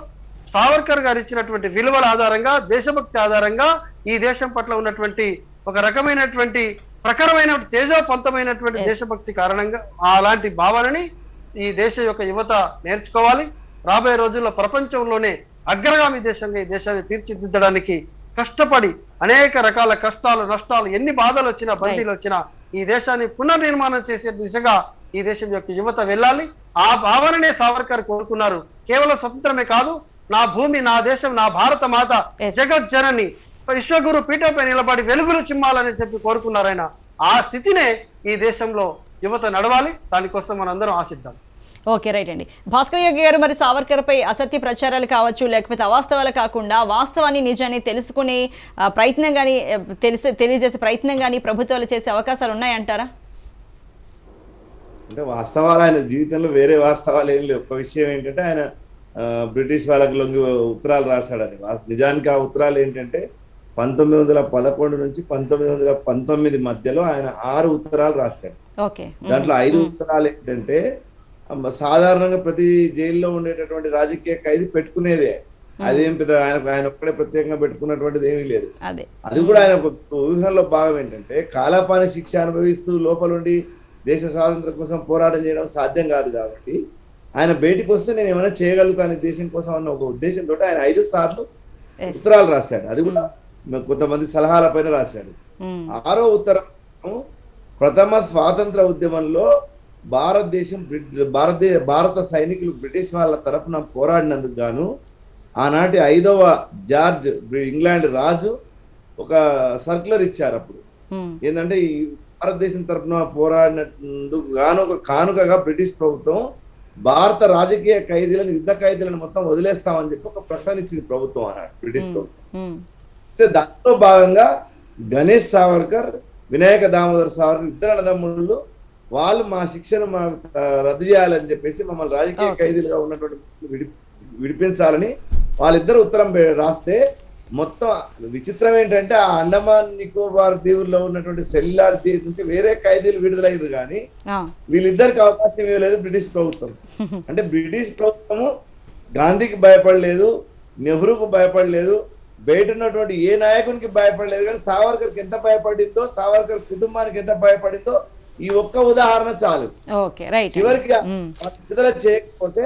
సావర్కర్ గారు ఇచ్చినటువంటి విలువల ఆధారంగా, దేశభక్తి ఆధారంగా ఈ దేశం పట్ల ఉన్నటువంటి ఒక రకమైనటువంటి ప్రఖరమైన తేజోపంతమైనటువంటి దేశభక్తి కారణంగా అలాంటి భావనని ఈ దేశ యొక్క యువత నేర్చుకోవాలి. రాబోయే రోజుల్లో ప్రపంచంలోనే అగ్రగామి దేశంగా ఈ దేశాన్ని తీర్చిదిద్దడానికి కష్టపడి అనేక రకాల కష్టాలు, నష్టాలు, ఎన్ని బాధలు వచ్చినా, బందీలు వచ్చినా ఈ దేశాన్ని పునర్నిర్మాణం చేసే దిశగా ఈ దేశం యొక్క యువత వెళ్ళాలి. ఆ భావననే సావర్కర్ కోరుకున్నారు. కేవలం స్వతంత్రమే కాదు, నా భూమి, నా దేశం, నా భారత మాత జగజ్జనని విశ్వగురు పీఠంపై నిలబడి వెలుగులు చిమ్మాలని చెప్పి కోరుకున్నారు ఆయన. ఆ స్థితినే ఈ దేశంలో యువత నడవాలి. దానికోసం మనందరం ఆశిద్దాం. ఓకే, రైట్ అండి. భాస్కర్ యోగి గారు, మరి సావర్కర్ పై అసత్య ప్రచారాలు కావచ్చు, లేకపోతే అవాస్తవాలు కాకుండా వాస్తవాన్ని, నిజాన్ని తెలుసుకునే ప్రయత్నం కానీ, తెలియజేసే ప్రయత్నం కానీ ప్రభుత్వాలు చేసే అవకాశాలు ఉన్నాయంటారా? అంటే వాస్తవాలు, ఆయన జీవితంలో వేరే వాస్తవాలు ఏం లేవు. ఒక విషయం ఏంటంటే ఆయన బ్రిటిష్ వాళ్ళకి లొంగి ఉత్తరాలు రాశాడని. నిజానికి ఆ ఉత్తరాలు ఏంటంటే 1911 నుంచి 1919 మధ్యలో ఆయన 6 ఉత్తరాలు రాశాడు. దాంట్లో 5 ఉత్తరాలు ఏంటంటే సాధారణంగా ప్రతి జైల్లో ఉండేటటువంటి రాజకీయ ఖైదీ పెట్టుకునేదే. అదేం పెద్ద ఆయన ఒక్కడే ప్రత్యేకంగా పెట్టుకున్నటువంటిది ఏమీ లేదు. అది కూడా ఆయన ఊహల్లో భాగం ఏంటంటే కాలాపాని శిక్ష అనుభవిస్తూ లోపలుండి దేశ స్వాతంత్రం కోసం పోరాటం చేయడం సాధ్యం కాదు. కాబట్టి ఆయన బయటికి వస్తే నేను ఏమైనా చేయగలుగుతాను దేశం కోసం అన్న ఒక ఉద్దేశంతో ఆయన 5 సార్లు ఉత్తరాలు రాశాడు. అది కూడా కొంతమంది సలహాల పైన రాశాడు. 6వ ఉత్తరం ప్రథమ స్వాతంత్ర ఉద్యమంలో భారత సైనికులు బ్రిటిష్ వాళ్ళ తరపున పోరాడినందుకు గాను ఆనాటి 5వ జార్జ్ ఇంగ్లాండ్ రాజు ఒక సర్క్యులర్ ఇచ్చారు అప్పుడు. ఏంటంటే ఈ భారతదేశం తరపున పోరాడినందుకు గాను ఒక కానుకగా బ్రిటిష్ ప్రభుత్వం భారత రాజకీయ ఖైదీలను, యుద్ధ ఖైదీలను మొత్తం వదిలేస్తామని చెప్పి ఒక ప్రకటన ఇచ్చింది ప్రభుత్వం అన్నాడు, బ్రిటిష్ ప్రభుత్వం. దాంతో భాగంగా గణేష్ సావర్కర్, వినాయక దామోదర్ సావర్కర్ ఇద్దరు అన్నదమ్ముళ్ళు వాళ్ళు మా శిక్షను రద్దు చేయాలని చెప్పేసి మమ్మల్ని రాజకీయ ఖైదీలుగా ఉన్నటువంటి విడిపించాలని వాళ్ళిద్దరు ఉత్తరం రాస్తే, మొత్తం విచిత్రం ఏంటంటే ఆ అండమాన్ నికోబార్ దీవుల్లో ఉన్నటువంటి సెల్యులార్ జైలు నుంచి వేరే ఖైదీలు విడుదలయ్యారు కానీ వీళ్ళిద్దరికి అవకాశం ఇవ్వలేదు బ్రిటిష్ ప్రభుత్వం. అంటే బ్రిటిష్ ప్రభుత్వము గాంధీకి భయపడలేదు, నెహ్రూకు భయపడలేదు, బయట ఉన్నటువంటి ఏ నాయకునికి భయపడలేదు. కానీ సావర్కర్కి ఎంత భయపడిందో, సావర్కర్ కుటుంబానికి ఎంత భయపడిందో ఈ ఒక్క ఉదాహరణ చాలు. చివరికి విడుదల చేయకపోతే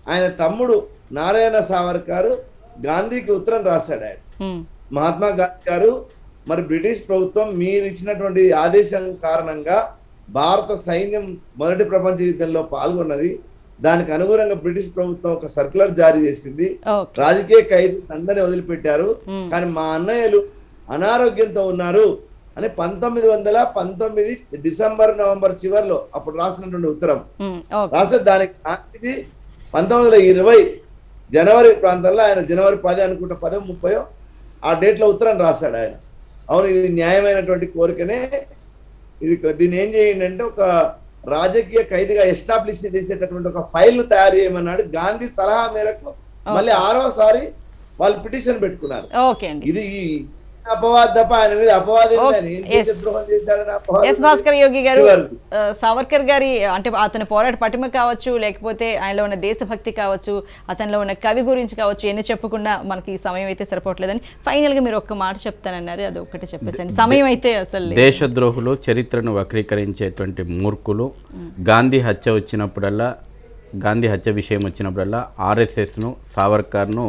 ఆయన తమ్ముడు నారాయణ సావర్కర్ గాంధీకి ఉత్తరం రాశాడు. ఆయన మహాత్మా గాంధీ గారు, మరి బ్రిటిష్ ప్రభుత్వం మీరు ఇచ్చినటువంటి ఆదేశం కారణంగా భారత సైన్యం మొదటి ప్రపంచ యుద్ధంలో పాల్గొన్నది, దానికి అనుగుణంగా బ్రిటిష్ ప్రభుత్వం ఒక సర్క్యులర్ జారీ చేసింది, రాజకీయ ఖైదీ అందరినీ వదిలిపెట్టారు, కానీ మా అన్నయ్యలు అనారోగ్యంతో ఉన్నారు అని 1919 డిసెంబర్ నవంబర్ చివరిలో అప్పుడు రాసినటువంటి ఉత్తరం రాసే, దానికి 1920 జనవరి ప్రాంతంలో ఆయన జనవరి 10 అనుకుంటా 10, 30 ఆ డేట్ లో ఉత్తరం రాశాడు ఆయన. అవును, ఇది న్యాయమైనటువంటి కోరికనే, దీన్ని ఏం చేయండి అంటే ఒక రాజకీయ ఖైదీగా ఎస్టాబ్లిష్ చేసేటటువంటి ఒక ఫైల్ ను తయారు చేయమన్నాడు. గాంధీ సలహా మేరకు మళ్ళీ 6వసారి వాళ్ళు పిటిషన్ పెట్టుకున్నారు. ఇది అపవాదప్ప ఆయన మీద అపవాదం. భాస్కర్ యోగి గారు, సావర్కర్ గారి అంటే అతని పోరాట పటిమ కావచ్చు, లేకపోతే ఆయనలో ఉన్న దేశభక్తి కావచ్చు, అతనిలో ఉన్న కవి గురించి కావచ్చు, ఎన్ని చెప్పుకున్నా మనకి ఈ సమయం అయితే సరిపోవట్లేదని ఫైనల్ గా మీరు ఒక్క మాట చెప్తానన్నారు, అది ఒక్కటి చెప్పేసండి. సమయం అయితే అసలు దేశద్రోహులు, చరిత్రను వక్రీకరించేటువంటి మూర్ఖులు, గాంధీ హత్య విషయం వచ్చినప్పుడల్లా ఆర్ఎస్ఎస్ను, సావర్కర్ను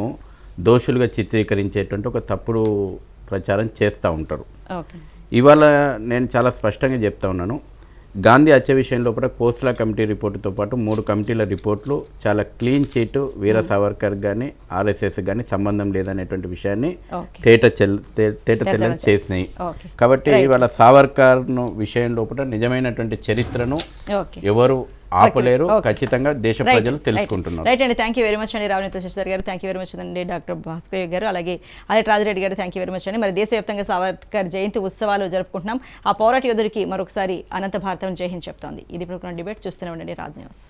దోషులుగా చిత్రీకరించేటువంటి ఒక తప్పుడు ప్రచారం చేస్తూ ఉంటారు. ఇవాళ నేను చాలా స్పష్టంగా చెప్తా ఉన్నాను, గాంధీ హత్య విషయం లోపల కోస్లా కమిటీ రిపోర్టుతో పాటు 3 కమిటీల రిపోర్ట్లు చాలా క్లీన్ చీట్, వీర సావర్కర్ కానీ ఆర్ఎస్ఎస్ కానీ సంబంధం లేదనేటువంటి విషయాన్ని తేట తెల్లని చేసినాయి. కాబట్టి ఇవాళ సావర్కర్ విషయం లోపల నిజమైనటువంటి చరిత్రను ఎవరు ఆపలేరు, ఖచ్చితంగా దేశ ప్రజలు తెలుసుకుంటున్నారు. రైట్ అండి, థ్యాంక్ యూ వెరీ మచ్ అండి రావణిత శశిధర్ గారు, థ్యాంక్ యూ వెరీ మచ్ అండి డాక్టర్ భాస్కర్ గారు, అలాగే అలెట్ రాజిరెడ్డి గారు, థ్యాంక్ యూ వెరీ మచ్ అండి. మరి దేశవ్యాప్తంగా సావర్కర్ జయంతి ఉత్సవాలు జరుపుకుంటున్నాం. ఆ పోరాట యోధుడికి మరొకసారి అనంత భారతం జై హింద్ చెప్తోంది. ఇది ఇప్పుడు డిబేట్ చూస్తూనే ఉండండి రాజ్ న్యూస్.